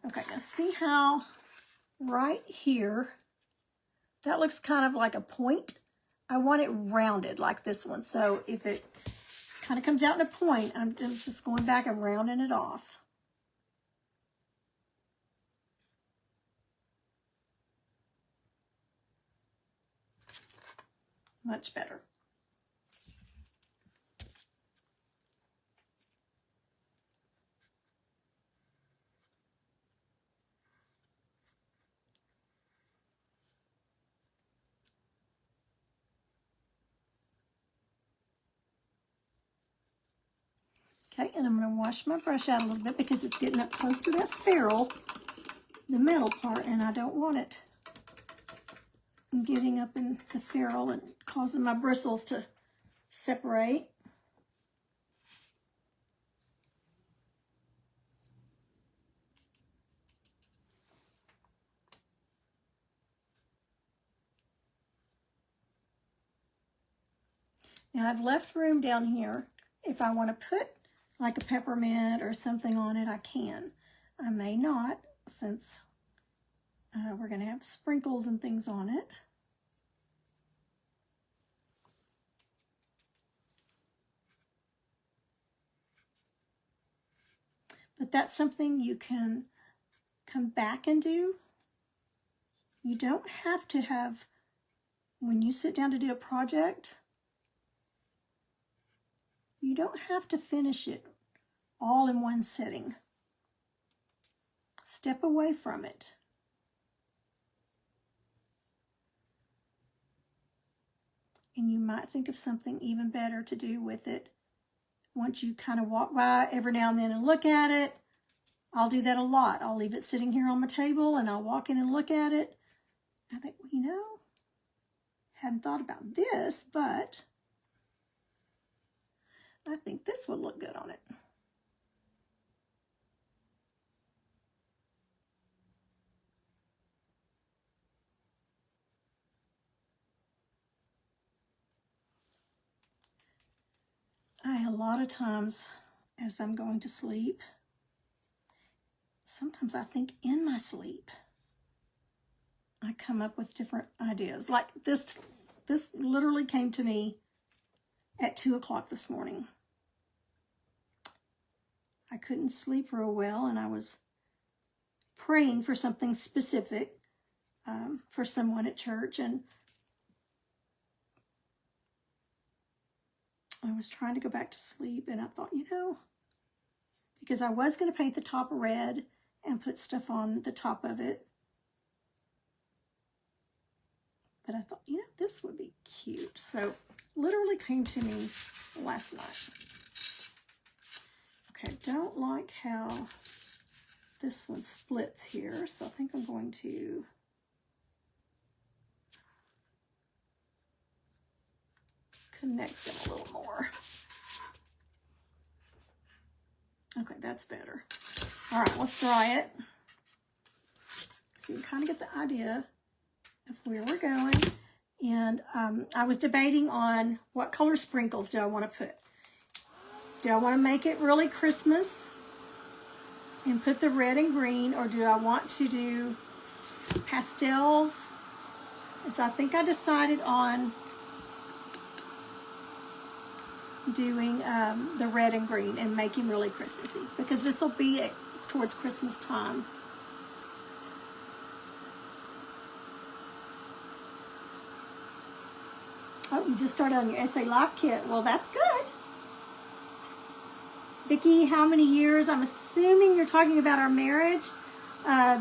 [SPEAKER 1] Okay, now see how right here, that looks kind of like a point. I want it rounded like this one. So if it kind of comes out in a point, I'm just going back and rounding it off. Much better. Okay, and I'm going to wash my brush out a little bit because it's getting up close to that ferrule, the metal part, and I don't want it getting up in the ferrule and causing my bristles to separate. Now I've left room down here. If I want to put like a peppermint or something on it, I can. I may not, since we're going to have sprinkles and things on it. But that's something you can come back and do. You don't have to have, when you sit down to do a project, you don't have to finish it all in one sitting. Step away from it. And you might think of something even better to do with it. Once you kind of walk by every now and then and look at it, I'll do that a lot. I'll leave it sitting here on my table and I'll walk in and look at it. I think, well, you know, hadn't thought about this, but I think this would look good on it. A lot of times as I'm going to sleep, sometimes I think in my sleep, I come up with different ideas. Like this literally came to me at 2 o'clock this morning. I couldn't sleep real well, and I was praying for something specific for someone at church, and I was trying to go back to sleep, and I thought, you know, because I was going to paint the top red and put stuff on the top of it, but I thought, you know, this would be cute. So literally came to me last night. Okay, don't like how this one splits here, so I think I'm going to connect them a little more. Okay, that's better. All right, let's dry it. So you kind of get the idea of where we're going. And I was debating on what color sprinkles do I want to put. Do I want to make it really Christmas and put the red and green, or do I want to do pastels? And so I think I decided on doing the red and green and making really Christmassy, because this will be towards Christmas time. Oh, you just started on your Essay Life kit. Well, that's good. Vicki, how many years? I'm assuming you're talking about our marriage.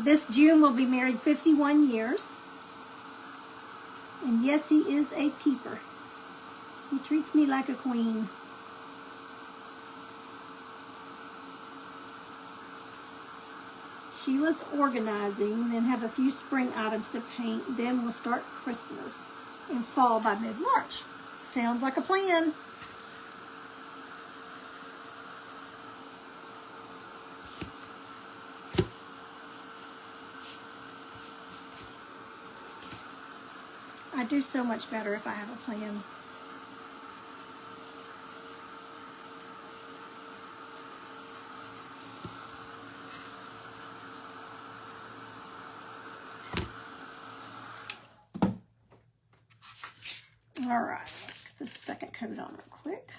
[SPEAKER 1] This June we'll be married 51 years. And yes, he is a keeper. He treats me like a queen. Sheila's organizing, then have a few spring items to paint. Then we'll start Christmas and fall by mid-March. Sounds like a plan. I do so much better if I have a plan. All right, let's get the second coat on real quick.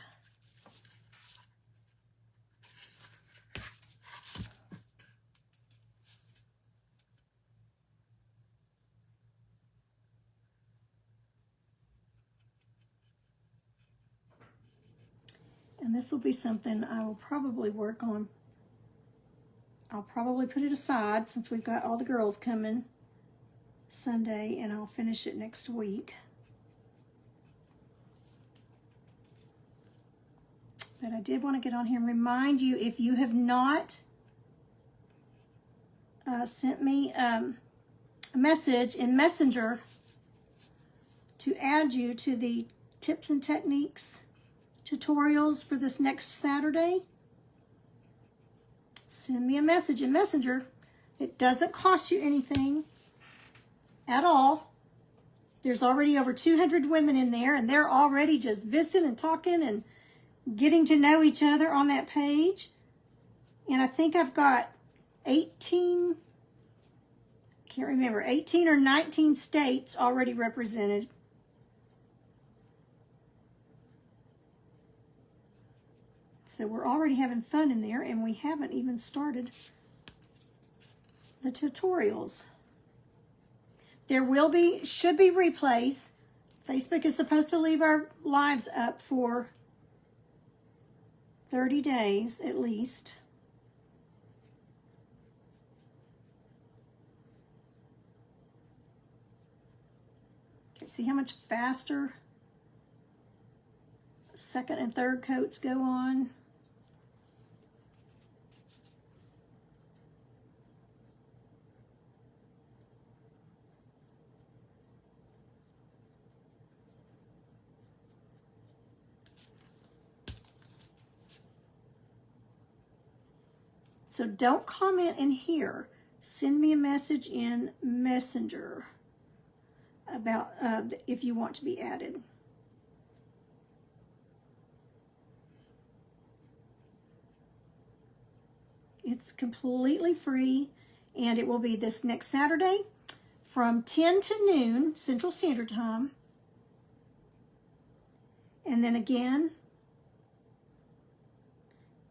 [SPEAKER 1] And this will be something I will probably work on. I'll probably put it aside since we've got all the girls coming Sunday, and I'll finish it next week. But I did want to get on here and remind you, if you have not sent me a message in Messenger to add you to the tips and techniques tutorials for this next Saturday, send me a message in Messenger. It doesn't cost you anything at all. There's already over 200 women in there, and they're already just visiting and talking and getting to know each other on that page. And I think I've got 18, can't remember, 18 or 19 states already represented. So we're already having fun in there, and we haven't even started the tutorials. There will be, should be replays. Facebook is supposed to leave our lives up for 30 days at least. Okay, see how much faster second and third coats go on? So don't comment in here. Send me a message in Messenger about if you want to be added. It's completely free, and it will be this next Saturday from 10 to noon Central Standard Time. And then again,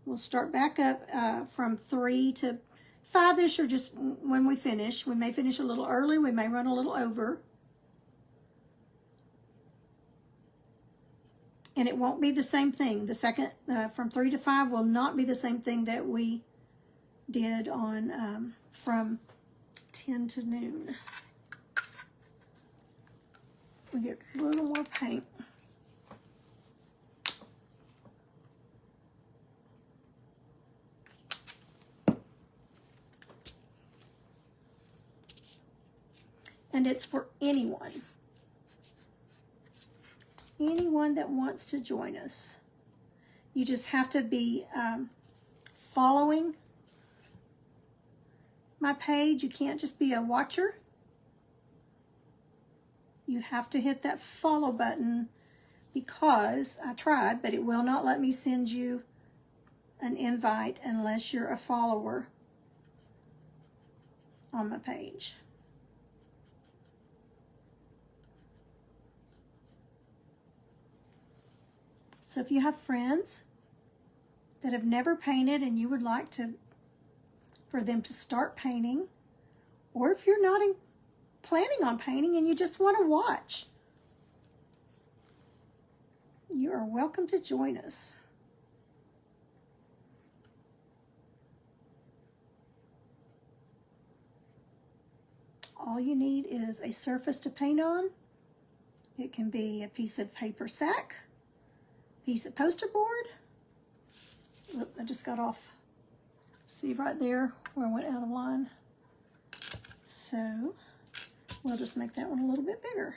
[SPEAKER 1] we'll start back up from 3 to 5-ish, or just when we finish. We may finish a little early. We may run a little over. And it won't be the same thing. The second, from 3 to 5 will not be the same thing that we did on from 10 to noon. We get a little more paint. and it's for anyone. Anyone that wants to join us. You just have to be following my page. You can't just be a watcher. You have to hit that follow button, because I tried, but it will not let me send you an invite unless you're a follower on my page. So if you have friends that have never painted and you would like for them to start painting, or if you're not planning on painting and you just want to watch, you are welcome to join us. All you need is a surface to paint on. It can be a piece of paper sack, piece of poster board. Oop, I just got off. See right there where I went out of line. So we'll just make that one a little bit bigger.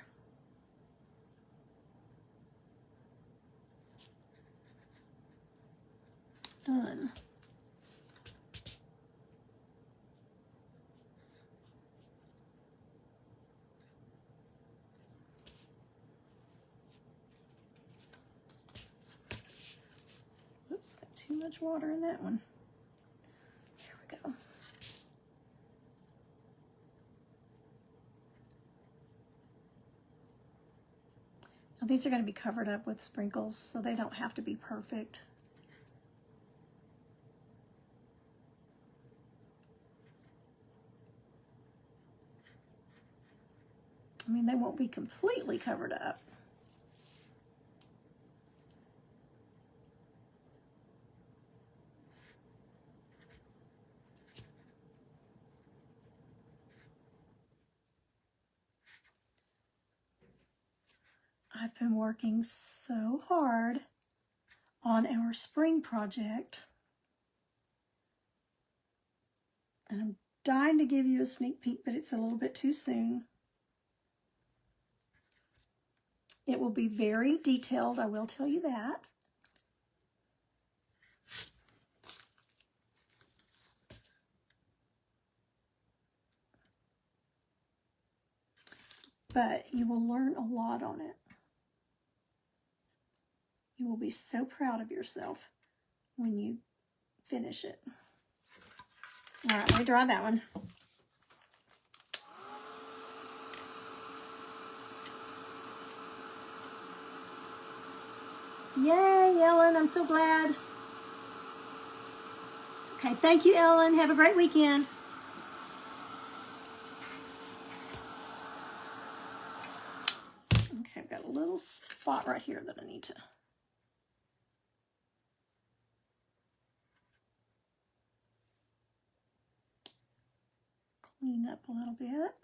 [SPEAKER 1] Done. Oops, got too much water in that one. There we go. Now these are going to be covered up with sprinkles, so they don't have to be perfect. I mean, they won't be completely covered up. I've been working so hard on our spring project, and I'm dying to give you a sneak peek, but it's a little bit too soon. It will be very detailed, I will tell you that. But you will learn a lot on it. You will be so proud of yourself when you finish it. All right, let me draw that one. Yay, Ellen, I'm so glad. Okay, thank you, Ellen. Have a great weekend. Okay, I've got a little spot right here that I need to clean up a little bit.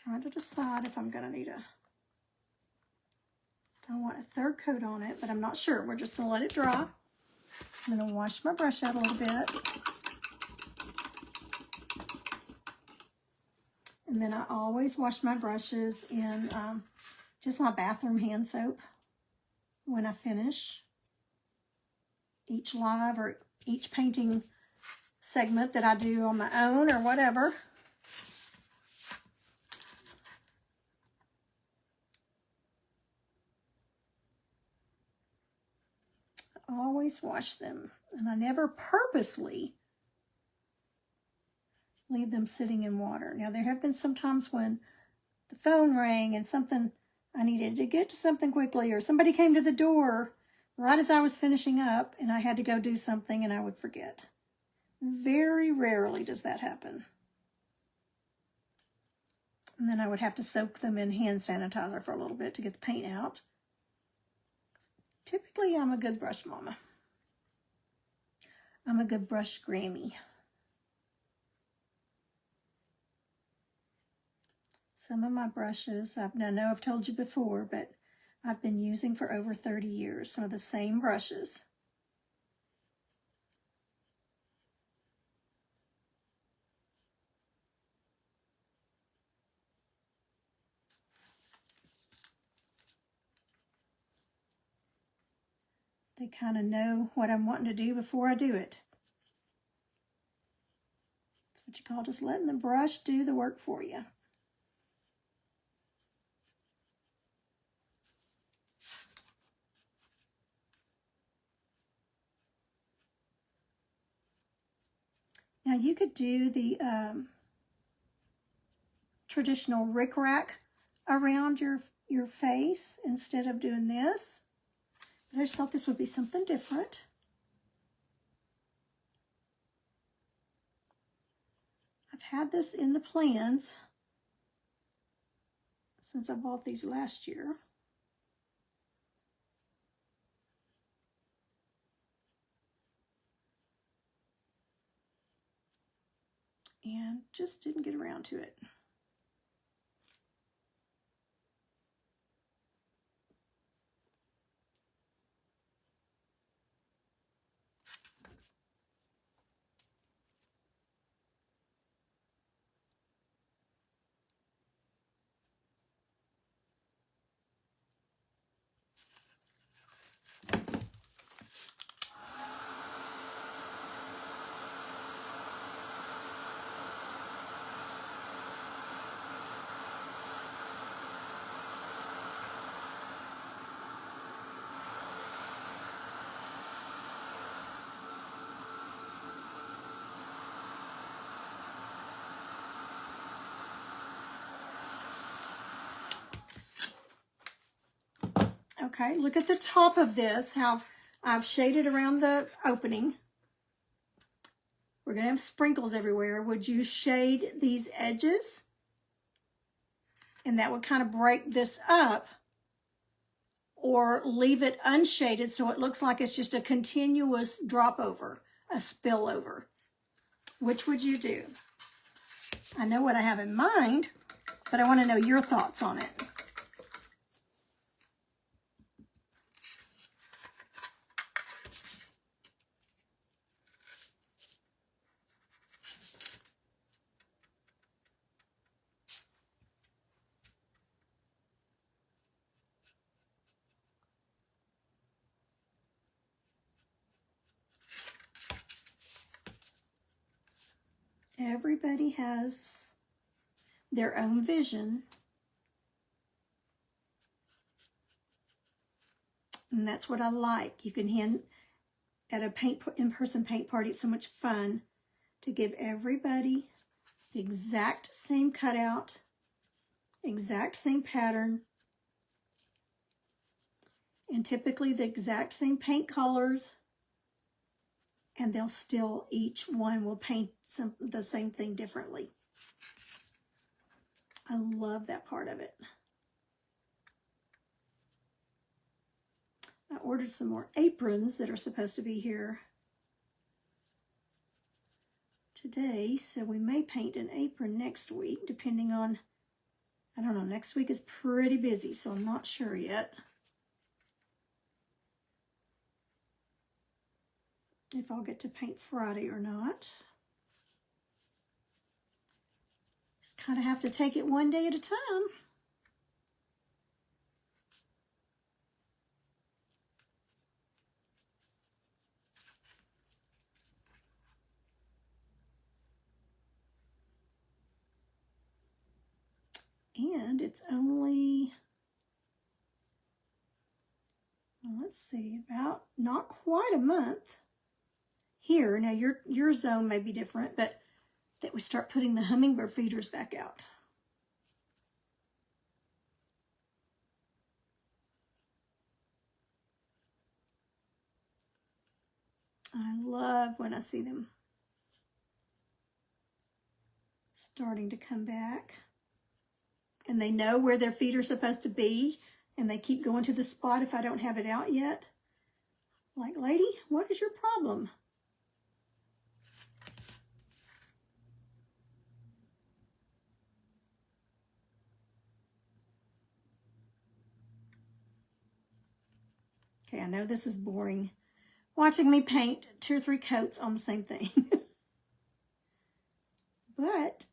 [SPEAKER 1] Trying to decide if I'm going to need I want a third coat on it, but I'm not sure. We're just going to let it dry. I'm going to wash my brush out a little bit. And then I always wash my brushes in just my bathroom hand soap when I finish each live or each painting segment that I do on my own or whatever. I always wash them, and I never purposely leave them sitting in water. Now, there have been some times when the phone rang and I needed to get to something quickly, or somebody came to the door right as I was finishing up and I had to go do something and I would forget. Very rarely does that happen. And then I would have to soak them in hand sanitizer for a little bit to get the paint out. Typically, I'm a good brush mama. I'm a good brush Grammy. Some of my brushes, I know I've told you before, but I've been using for over 30 years. Some of the same brushes. They kind of know what I'm wanting to do before I do it. That's what you call just letting the brush do the work for you. Now you could do the traditional rickrack around your face instead of doing this. But I just thought this would be something different. I've had this in the plans since I bought these last year. And just didn't get around to it. Okay, look at the top of this, how I've shaded around the opening. We're going to have sprinkles everywhere. Would you shade these edges? And that would kind of break this up. Or leave it unshaded so it looks like it's just a continuous drop over, a spillover. Which would you do? I know what I have in mind, but I want to know your thoughts on it. Everybody has their own vision. And that's what I like. You can hand at a in-person paint party, it's so much fun to give everybody the exact same cutout, exact same pattern, and typically the exact same paint colors. And they'll still, each one will paint the same thing differently. I love that part of it. I ordered some more aprons that are supposed to be here today, so we may paint an apron next week, depending on, I don't know, next week is pretty busy, so I'm not sure yet. If I'll get to paint Friday or not. Just kind of have to take it one day at a time. And it's only, let's see, about not quite a month here. Now your zone may be different, but that we start putting the hummingbird feeders back out. I love when I see them starting to come back. And they know where their feeder's supposed to be, and they keep going to the spot if I don't have it out yet. Like, lady, what is your problem? Okay, I know this is boring. Watching me paint 2 or 3 coats on the same thing. But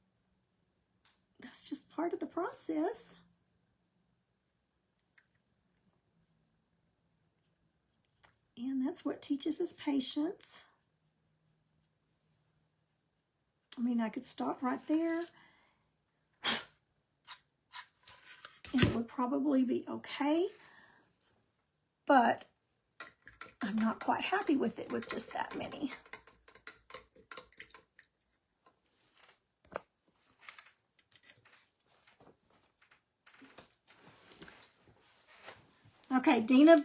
[SPEAKER 1] that's just part of the process. And that's what teaches us patience. I mean, I could stop right there and it would probably be okay, but I'm not quite happy with it with just that many. Okay, Dina,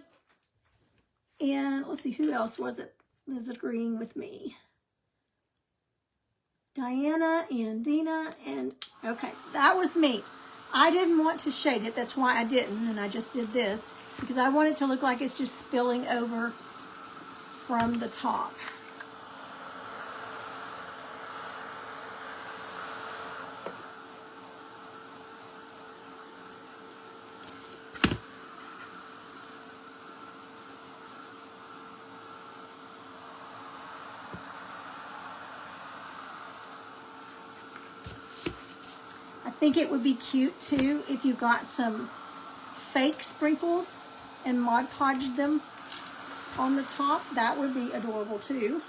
[SPEAKER 1] and let's see, who else was agreeing with me? Diana and Dina, and okay, that was me. I didn't want to shade it, that's why I didn't, and I just did this, because I want it to look like it's just spilling over from the top. I think it would be cute too if you got some fake sprinkles and Mod Podged them on the top. That would be adorable too.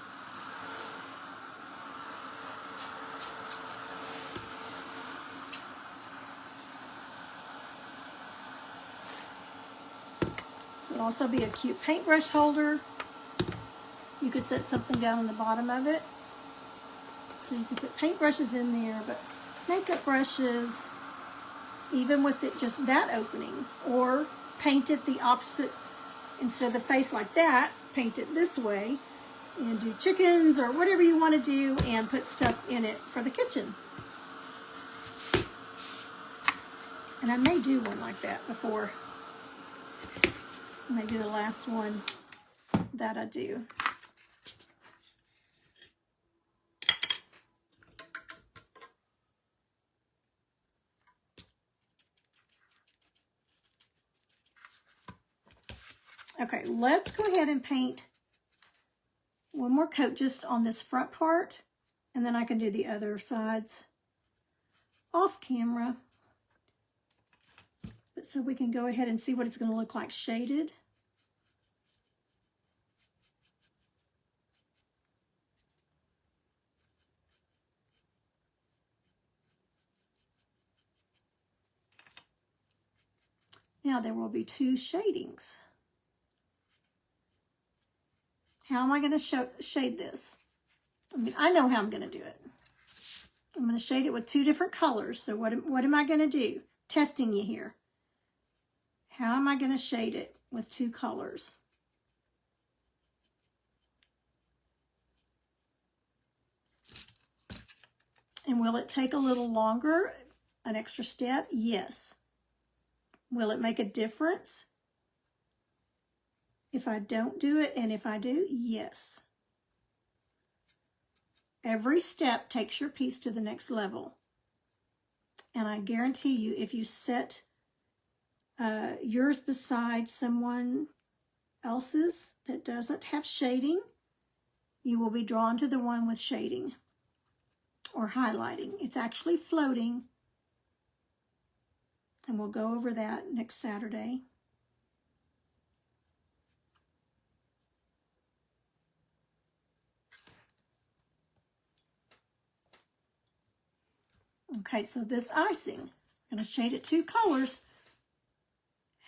[SPEAKER 1] This would also be a cute paintbrush holder. You could set something down on the bottom of it. So you could put paintbrushes in there, but makeup brushes, even with it just that opening, or paint it the opposite. Instead of the face like that, paint it this way and do chickens or whatever you want to do and put stuff in it for the kitchen. And I may do one like that before, maybe the last one that I do. Okay, let's go ahead and paint one more coat just on this front part, and then I can do the other sides off camera. But so we can go ahead and see what it's going to look like shaded. Now there will be two shadings. How am I going to shade this? I mean, I know how I'm going to do it. I'm going to shade it with two different colors. So what am I going to do? Testing you here. How am I going to shade it with two colors? And will it take a little longer, an extra step? Yes. Will it make a difference if I don't do it and if I do? Yes. Every step takes your piece to the next level. And I guarantee you, if you set yours beside someone else's that doesn't have shading, you will be drawn to the one with shading or highlighting. It's actually floating. And we'll go over that next Saturday. Okay, so this icing, I'm going to shade it two colors.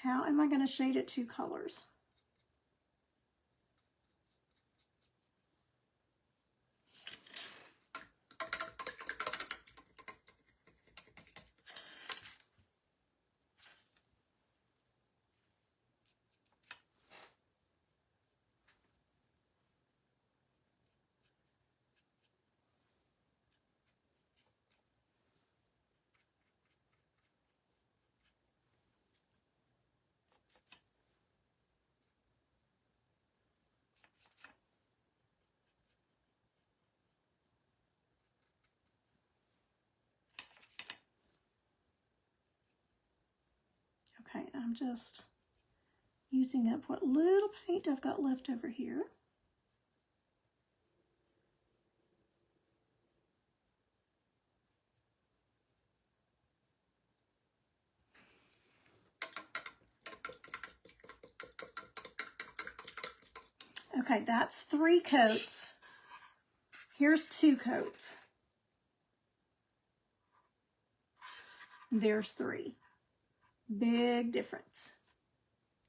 [SPEAKER 1] How am I going to shade it two colors? Okay, I'm just using up what little paint I've got left over here. Okay, that's 3 coats. Here's 2 coats. There's 3. Big difference.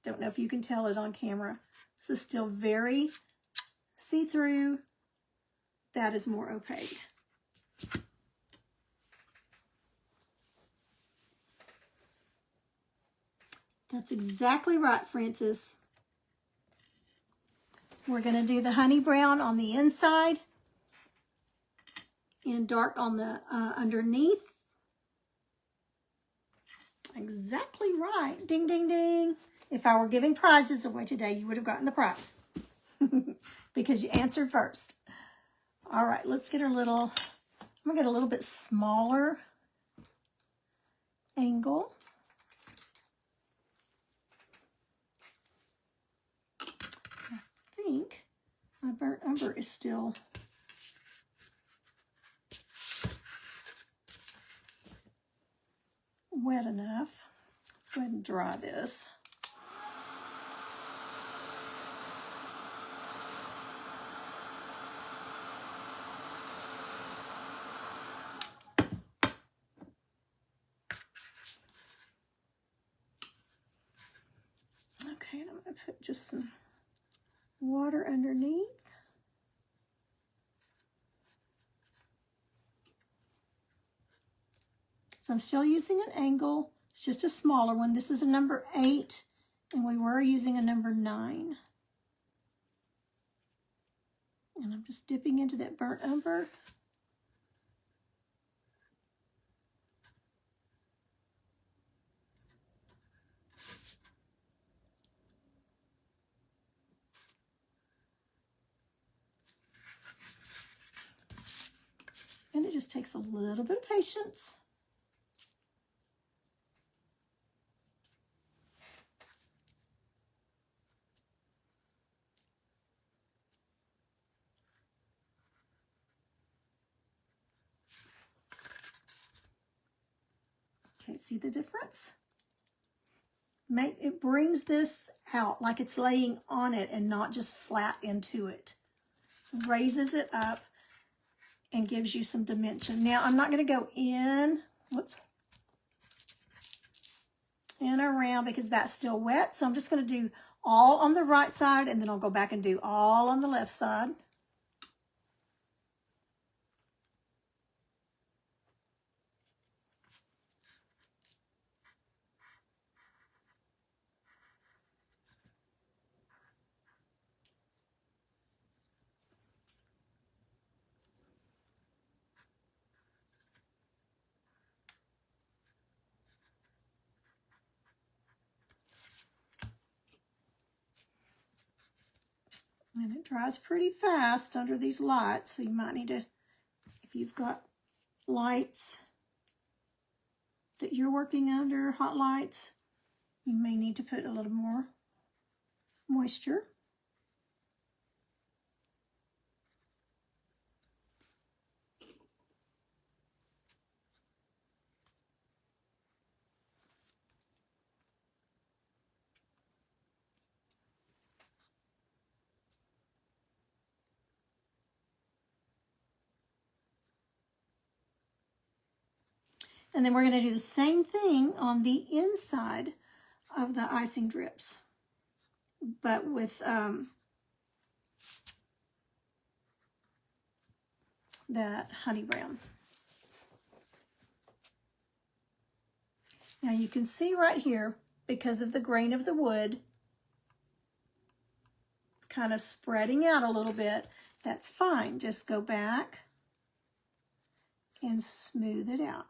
[SPEAKER 1] Don't know if you can tell it on camera. This is still very see-through. That is more opaque. That's exactly right, Francis. We're going to do the honey brown on the inside and dark on the underneath. Exactly right. Ding, ding, ding. If I were giving prizes away today, you would have gotten the prize because you answered first. All right, let's get I'm going to get a little bit smaller angle. I think my burnt umber is still wet enough. Let's go ahead and dry this. Okay, and I'm going to put just some water underneath. So I'm still using an angle. It's just a smaller one. This is a number 8, and we were using a number 9. And I'm just dipping into that burnt umber. And it just takes a little bit of patience. Okay, see the difference? It brings this out like it's laying on it and not just flat into it. Raises it up and gives you some dimension. Now, I'm not going to go in, whoops, and around because that's still wet. So I'm just going to do all on the right side, and then I'll go back and do all on the left side. And it dries pretty fast under these lights, so you might need to, if you've got lights that you're working under, hot lights, you may need to put a little more moisture. And then we're going to do the same thing on the inside of the icing drips, but with that honey brown. Now you can see right here, because of the grain of the wood, it's kind of spreading out a little bit. That's fine. Just go back and smooth it out.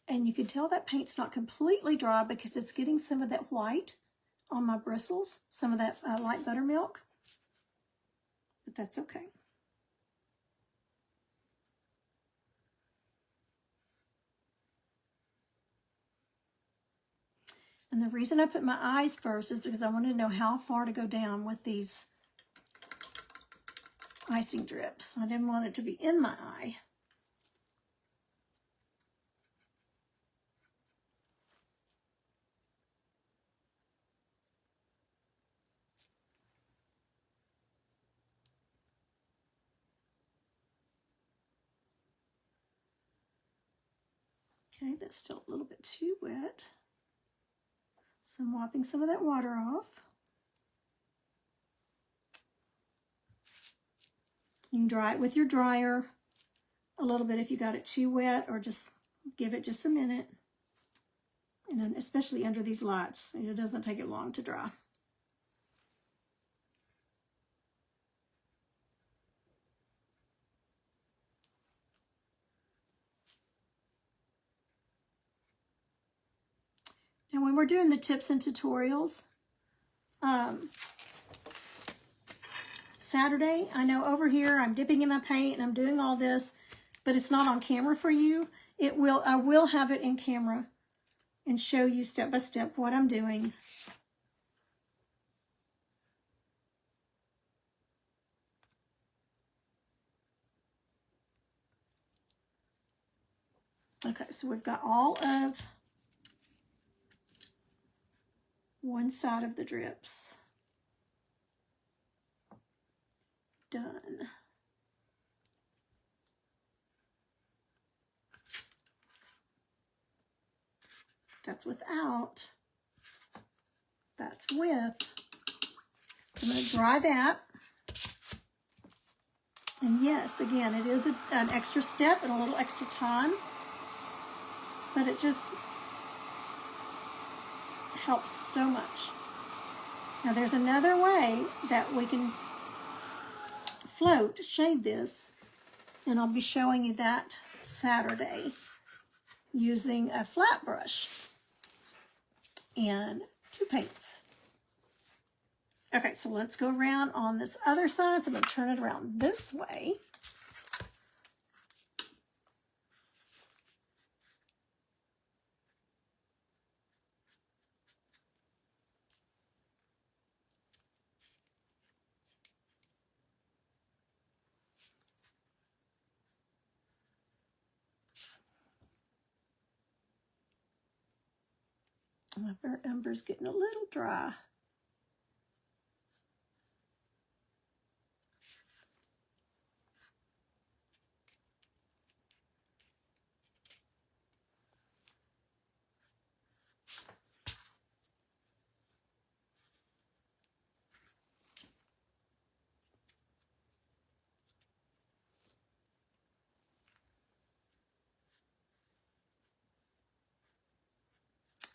[SPEAKER 1] And you can tell that paint's not completely dry because it's getting some of that white on my bristles, some of that light buttermilk, but that's okay. And the reason I put my eyes first is because I wanted to know how far to go down with these icing drips. I didn't want it to be in my eye. Okay, that's still a little bit too wet. So I'm wiping some of that water off. You can dry it with your dryer a little bit if you got it too wet, or just give it just a minute. And then especially under these lights, it doesn't take it long to dry. And when we're doing the tips and tutorials, Saturday, I know over here I'm dipping in my paint and I'm doing all this, but it's not on camera for you. I will have it in camera and show you step by step what I'm doing. Okay, so we've got all of one side of the drips done. That's without, that's with. I'm going to dry that. And yes, again, it is an extra step and a little extra time, but it just helps so much. Now there's another way that we can shade this, and I'll be showing you that Saturday using a flat brush and 2 paints. Okay, so let's go around on this other side. So I'm going to turn it around this way. My burnt umber's getting a little dry.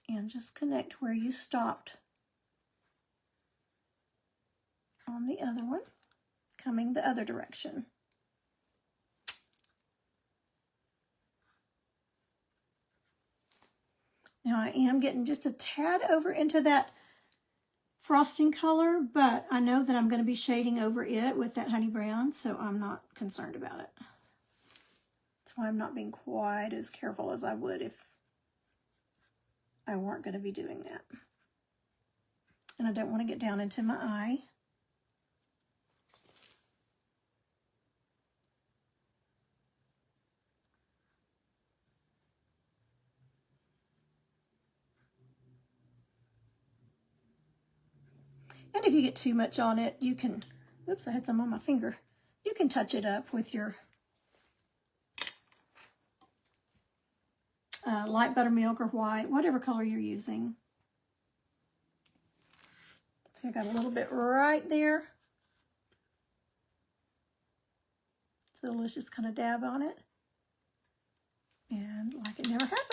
[SPEAKER 1] And just connect where you stopped on the other one, coming the other direction. Now I am getting just a tad over into that frosting color, but I know that I'm going to be shading over it with that honey brown, so I'm not concerned about it. That's why I'm not being quite as careful as I would if I weren't going to be doing that. And I don't want to get down into my eye. And if you get too much on it, you can, oops, I had some on my finger. You can touch it up with your light buttermilk or white, whatever color you're using. So I got a little bit right there. So let's just kind of dab on it. And like it never happened.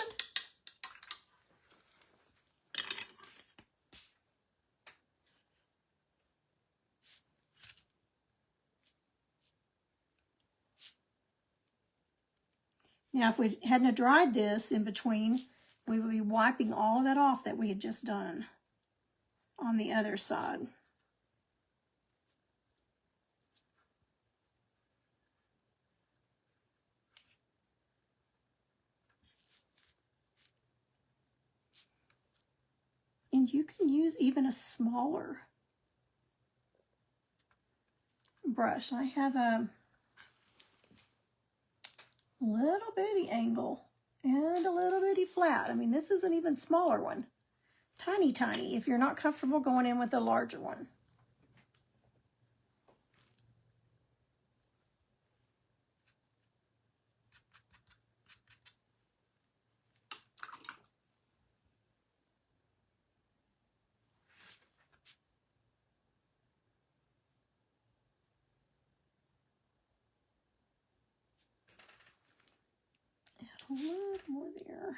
[SPEAKER 1] Now, if we hadn't dried this in between, we would be wiping all of that off that we had just done on the other side. And you can use even a smaller brush. I have a little bitty angle and a little bitty flat. I mean, this is an even smaller one. Tiny, tiny, if you're not comfortable going in with a larger one. Add a little more there.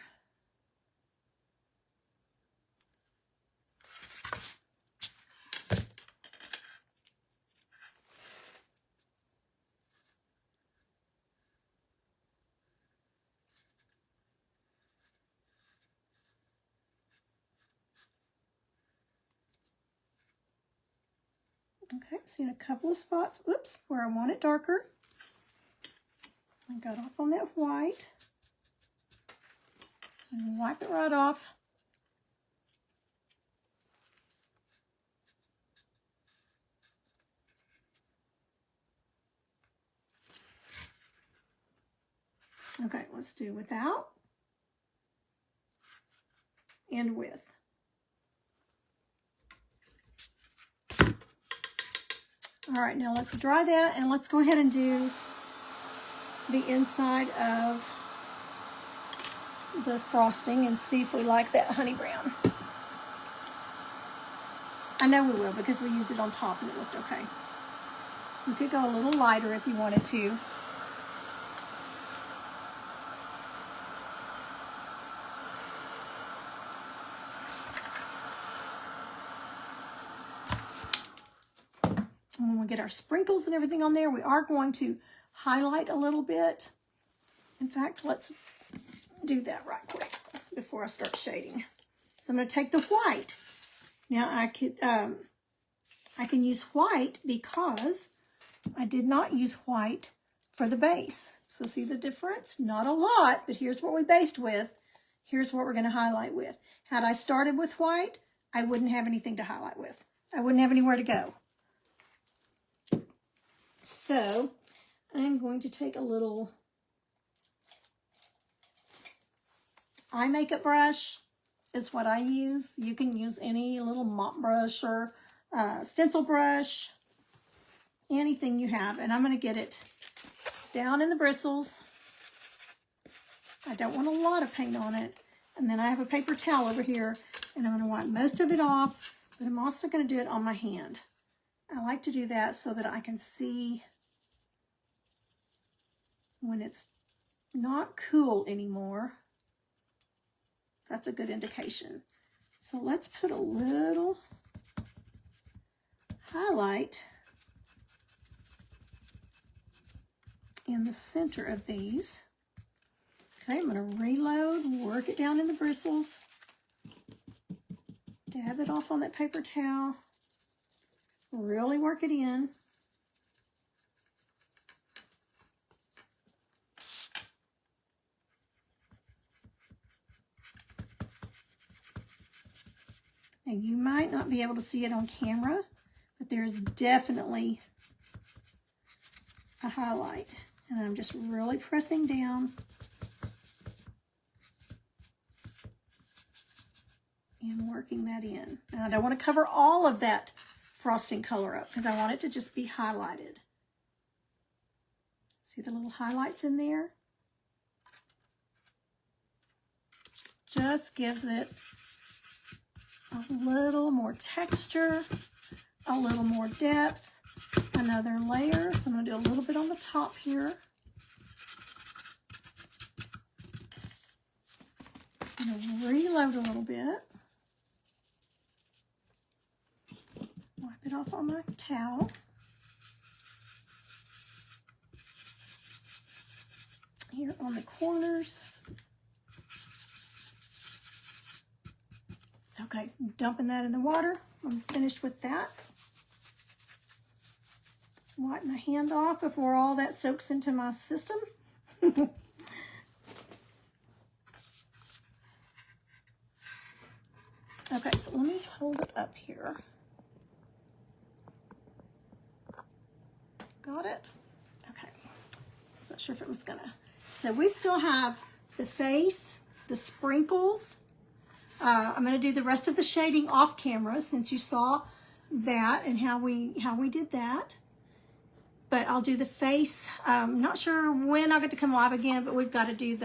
[SPEAKER 1] Okay, I've seen a couple of spots, oops, where I want it darker. I got off on that white. And wipe it right off. Okay, let's do without and with. All right, now let's dry that and let's go ahead and do the inside of the frosting and see if we like that honey brown. I know we will because we used it on top and it looked okay. You could go a little lighter if you wanted to. And when we get our sprinkles and everything on there, we are going to highlight a little bit. In fact, let's do that right quick before I start shading. So I'm going to take the white. Now I can use white because I did not use white for the base. So see the difference? Not a lot, but here's what we based with. Here's what we're going to highlight with. Had I started with white, I wouldn't have anything to highlight with. I wouldn't have anywhere to go. So I'm going to take a little eye makeup brush is what I use. You can use any little mop brush or stencil brush, anything you have. And I'm going to get it down in the bristles. I don't want a lot of paint on it. And then I have a paper towel over here and I'm going to wipe most of it off, but I'm also going to do it on my hand. I like to do that so that I can see when it's not cool anymore. That's a good indication. So let's put a little highlight in the center of these. Okay, I'm going to reload, work it down in the bristles, dab it off on that paper towel, really work it in. And you might not be able to see it on camera, but there's definitely a highlight. And I'm just really pressing down and working that in. Now I don't want to cover all of that frosting color up because I want it to just be highlighted. See the little highlights in there? Just gives it a little more texture, a little more depth, another layer. So I'm going to do a little bit on the top here. I'm going to reload a little bit. Wipe it off on my towel. Here on the corners. Okay, dumping that in the water. I'm finished with that. Wipe my hand off before all that soaks into my system. Okay, so let me hold it up here. Got it? Okay. I was not sure if it was gonna. So we still have the face, the sprinkles. I'm gonna do the rest of the shading off camera since you saw that and how we did that. But I'll do the face. Not sure when I'll get to come live again, but we've got to do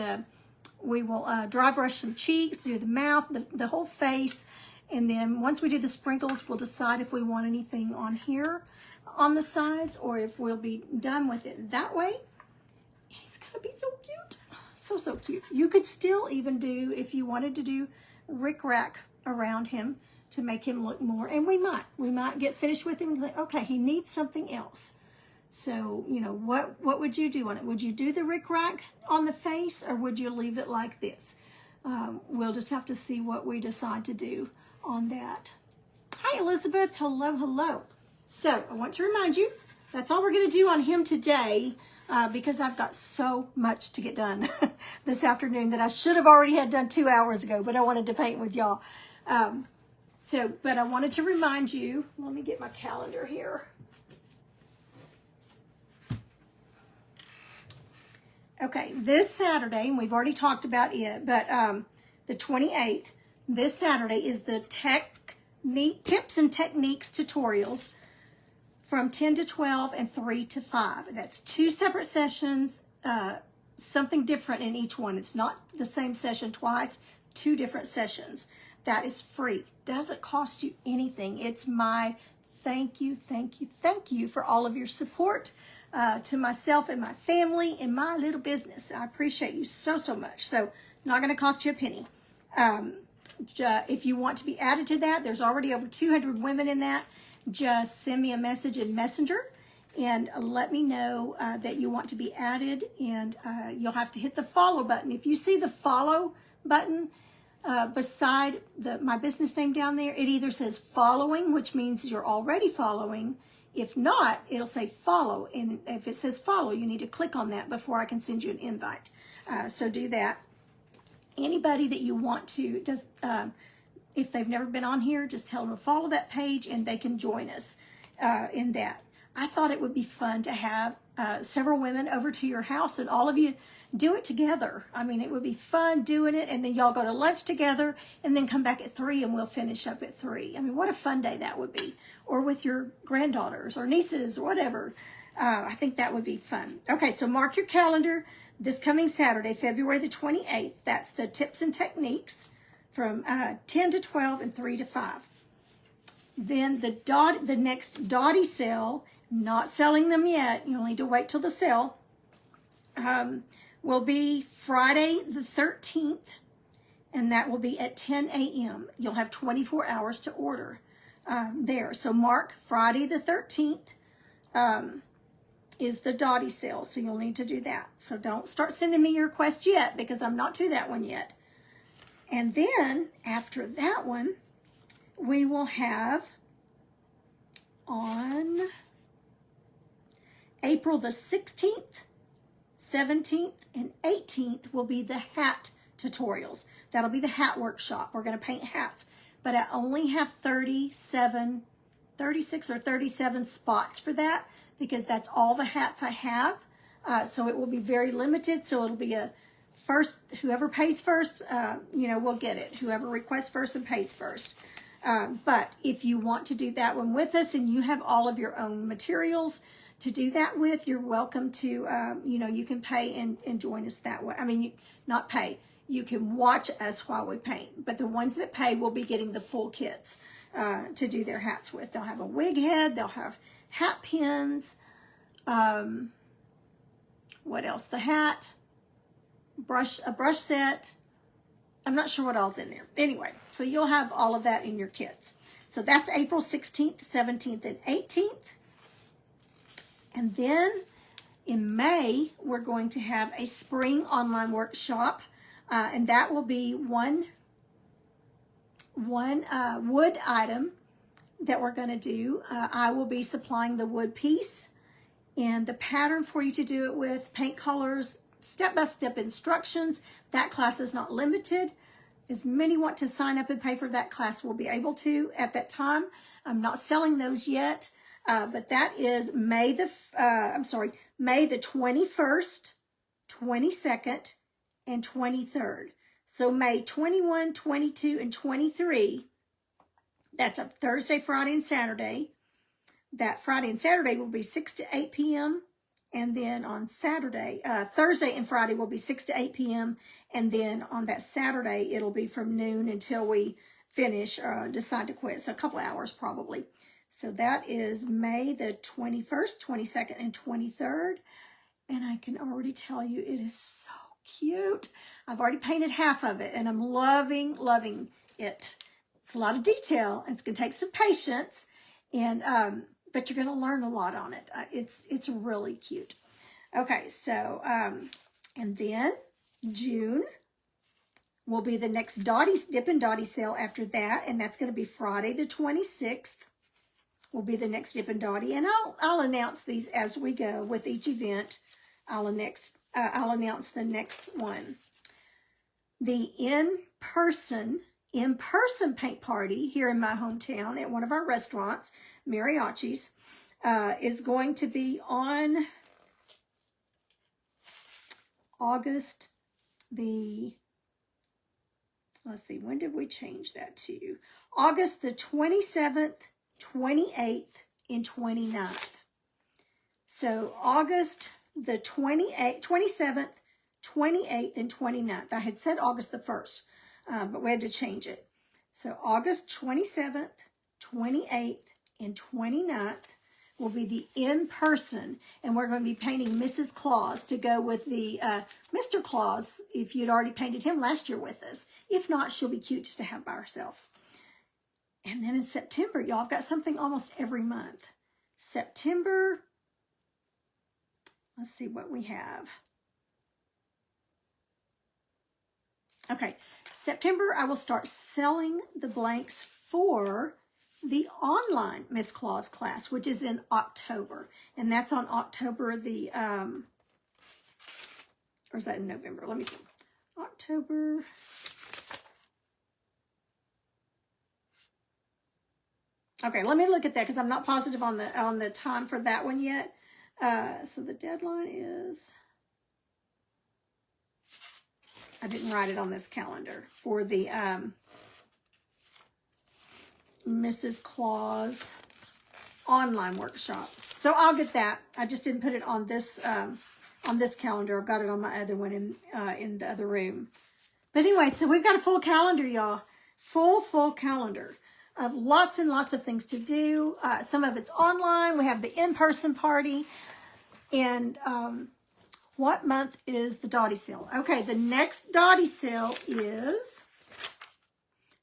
[SPEAKER 1] we will dry brush some cheeks, do the mouth, the whole face. And then once we do the sprinkles, we'll decide if we want anything on here on the sides or if we'll be done with it that way. He's gonna be so cute. So cute. You could still even do, if you wanted to do rickrack around him to make him look more, and we might get finished with him and think, okay, he needs something else. So, you know, what would you do on it? Would you do the rickrack on the face or would you leave it like this? We'll just have to see what we decide to do on that. Hi, Elizabeth. Hello, hello. So I want to remind you, that's all we're going to do on him today because I've got so much to get done this afternoon that I should have already had done 2 hours ago, but I wanted to paint with y'all. But I wanted to remind you, let me get my calendar here. Okay, this Saturday, and we've already talked about it, but the 28th, this Saturday is the tips and techniques tutorials from 10 to 12 and 3 to 5. That's 2 separate sessions, something different in each one. It's not the same session twice, 2 different sessions. That is free. Doesn't cost you anything. It's my thank you for all of your support. To myself and my family and my little business. I appreciate you so much. So not going to cost you a penny. If you want to be added to that, there's already over 200 women in that. Just send me a message in Messenger and let me know that you want to be added, and you'll have to hit the follow button. If you see the follow button beside my business name down there, it either says following, which means you're already following. If not, it'll say follow, and if it says follow, you need to click on that before I can send you an invite. So do that. Anybody that you want to, if they've never been on here, just tell them to follow that page and they can join us in that. I thought it would be fun to have several women over to your house and all of you do it together. I mean, it would be fun doing it, and then y'all go to lunch together and then come back at 3 and we'll finish up at 3. I mean, what a fun day that would be. Or with your granddaughters or nieces or whatever. I think that would be fun. Okay, so mark your calendar. This coming Saturday, February the 28th, that's the tips and techniques from 10 to 12 and 3 to 5. Then the next Dottie sale, not selling them yet, you'll need to wait till the sale, will be Friday the 13th, and that will be at 10 a.m. You'll have 24 hours to order there. So mark Friday the 13th is the Dottie sale, so you'll need to do that. So don't start sending me your request yet because I'm not to that one yet. And then after that one, we will have on April the 16th, 17th, and 18th will be the hat tutorials. That'll be the hat workshop. We're going to paint hats. But I only have 36 or 37 spots for that because that's all the hats I have. So it will be very limited. So it'll be a first, whoever pays first, will get it. Whoever requests first and pays first. But if you want to do that one with us and you have all of your own materials to do that with, you're welcome to, you can pay and join us that way. I mean, not pay. You can watch us while we paint. But the ones that pay will be getting the full kits to do their hats with. They'll have a wig head. They'll have hat pins. What else? The hat, a brush set. I'm not sure what all's in there. Anyway, so you'll have all of that in your kits. So that's April 16th, 17th, and 18th. And then in May, we're going to have a spring online workshop. And that will be one wood item that we're going to do. I will be supplying the wood piece and the pattern for you to do it with, paint colors, step-by-step instructions. That class is not limited. As many want to sign up and pay for that class will be able to at that time. I'm not selling those yet. But that is May the 21st, 22nd, and 23rd. So May 21, 22, and 23, that's a Thursday, Friday, and Saturday. That Friday and Saturday will be 6 to 8 p.m. And then on Saturday, Thursday and Friday will be 6 to 8 p.m. And then on that Saturday, it'll be from noon until we finish or decide to quit. So a couple hours probably. So that is May the 21st, 22nd, and 23rd. And I can already tell you it is so cute. I've already painted half of it and I'm loving, loving it. It's a lot of detail. It's going to take some patience, and but you're going to learn a lot on it. It's really cute. Okay, so and then June will be the next Dip and Dottie sale after that, and that's going to be Friday the 26th. Will be the next Dip and Dottie, and I'll announce these as we go with each event. I'll announce the next one. The in-person paint party here in my hometown at one of our restaurants, Mariachi's, is going to be on August the, let's see, when did we change that to? August the 27th, 28th, and 29th. So August the 27th, 28th, and 29th. I had said August the 1st, but we had to change it. So August 27th, 28th, and 29th will be the in-person, and we're going to be painting Mrs. Claus to go with the Mr. Claus, if you'd already painted him last year with us. If not, she'll be cute just to have by herself. And then in September, y'all, I've got something almost every month. September, let's see what we have. Okay, September, I will start selling the blanks for the online Miss Claus class, which is in October. And that's on October the, or is that in November? Let me see. October. Okay, let me look at that because I'm not positive on the time for that one yet. So the deadline is, I didn't write it on this calendar, for the Mrs. Claus online workshop. So I'll get that. I just didn't put it on this calendar. I've got it on my other one in the other room. But anyway, so we've got a full calendar, y'all. Full calendar of lots and lots of things to do. Some of it's online. We have the in-person party. And what month is the Dottie sale? Okay, the next Dottie sale is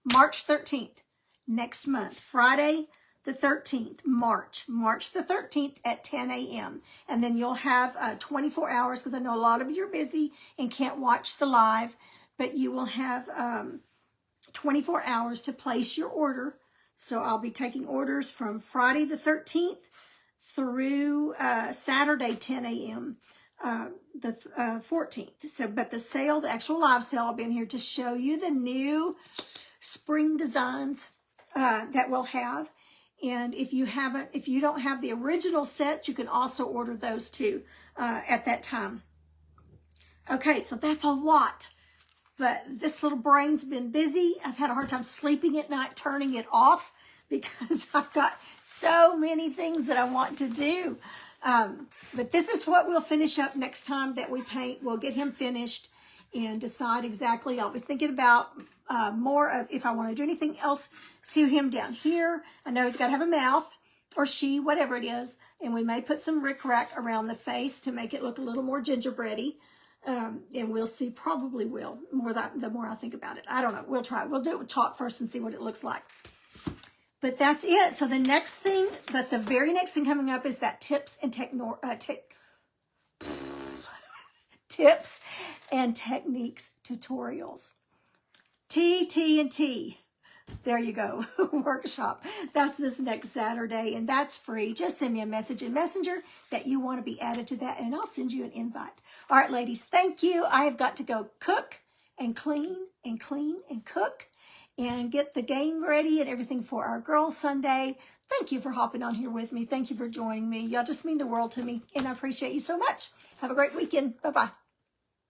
[SPEAKER 1] March 13th. Next month, Friday the 13th, March the 13th at 10 a.m. And then you'll have 24 hours, because I know a lot of you are busy and can't watch the live, but you will have 24 hours to place your order. So I'll be taking orders from Friday the 13th through Saturday 10 a.m. The 14th. So, but the sale, the actual live sale, I'll be in here to show you the new spring designs that we'll have. And if you don't have the original set, you can also order those too at that time. Okay, so that's a lot. But this little brain's been busy. I've had a hard time sleeping at night, turning it off, because I've got so many things that I want to do. But this is what we'll finish up next time that we paint. We'll get him finished and decide exactly. I'll be thinking about more of if I want to do anything else to him down here. I know he's got to have a mouth, or she, whatever it is. And we may put some rickrack around the face to make it look a little more gingerbready. And we'll see, probably will, the more I think about it. I don't know. We'll try. We'll do it with chalk first and see what it looks like. But that's it. So the very next thing coming up is that tips and techniques tutorials. T. There you go. Workshop. That's this next Saturday, and that's free. Just send me a message in Messenger that you want to be added to that, and I'll send you an invite. All right, ladies, thank you. I have got to go cook and clean and cook. and get the game ready and everything for our Girls Sunday. Thank you for hopping on here with me. Thank you for joining me. Y'all just mean the world to me, and I appreciate you so much. Have a great weekend. Bye-bye.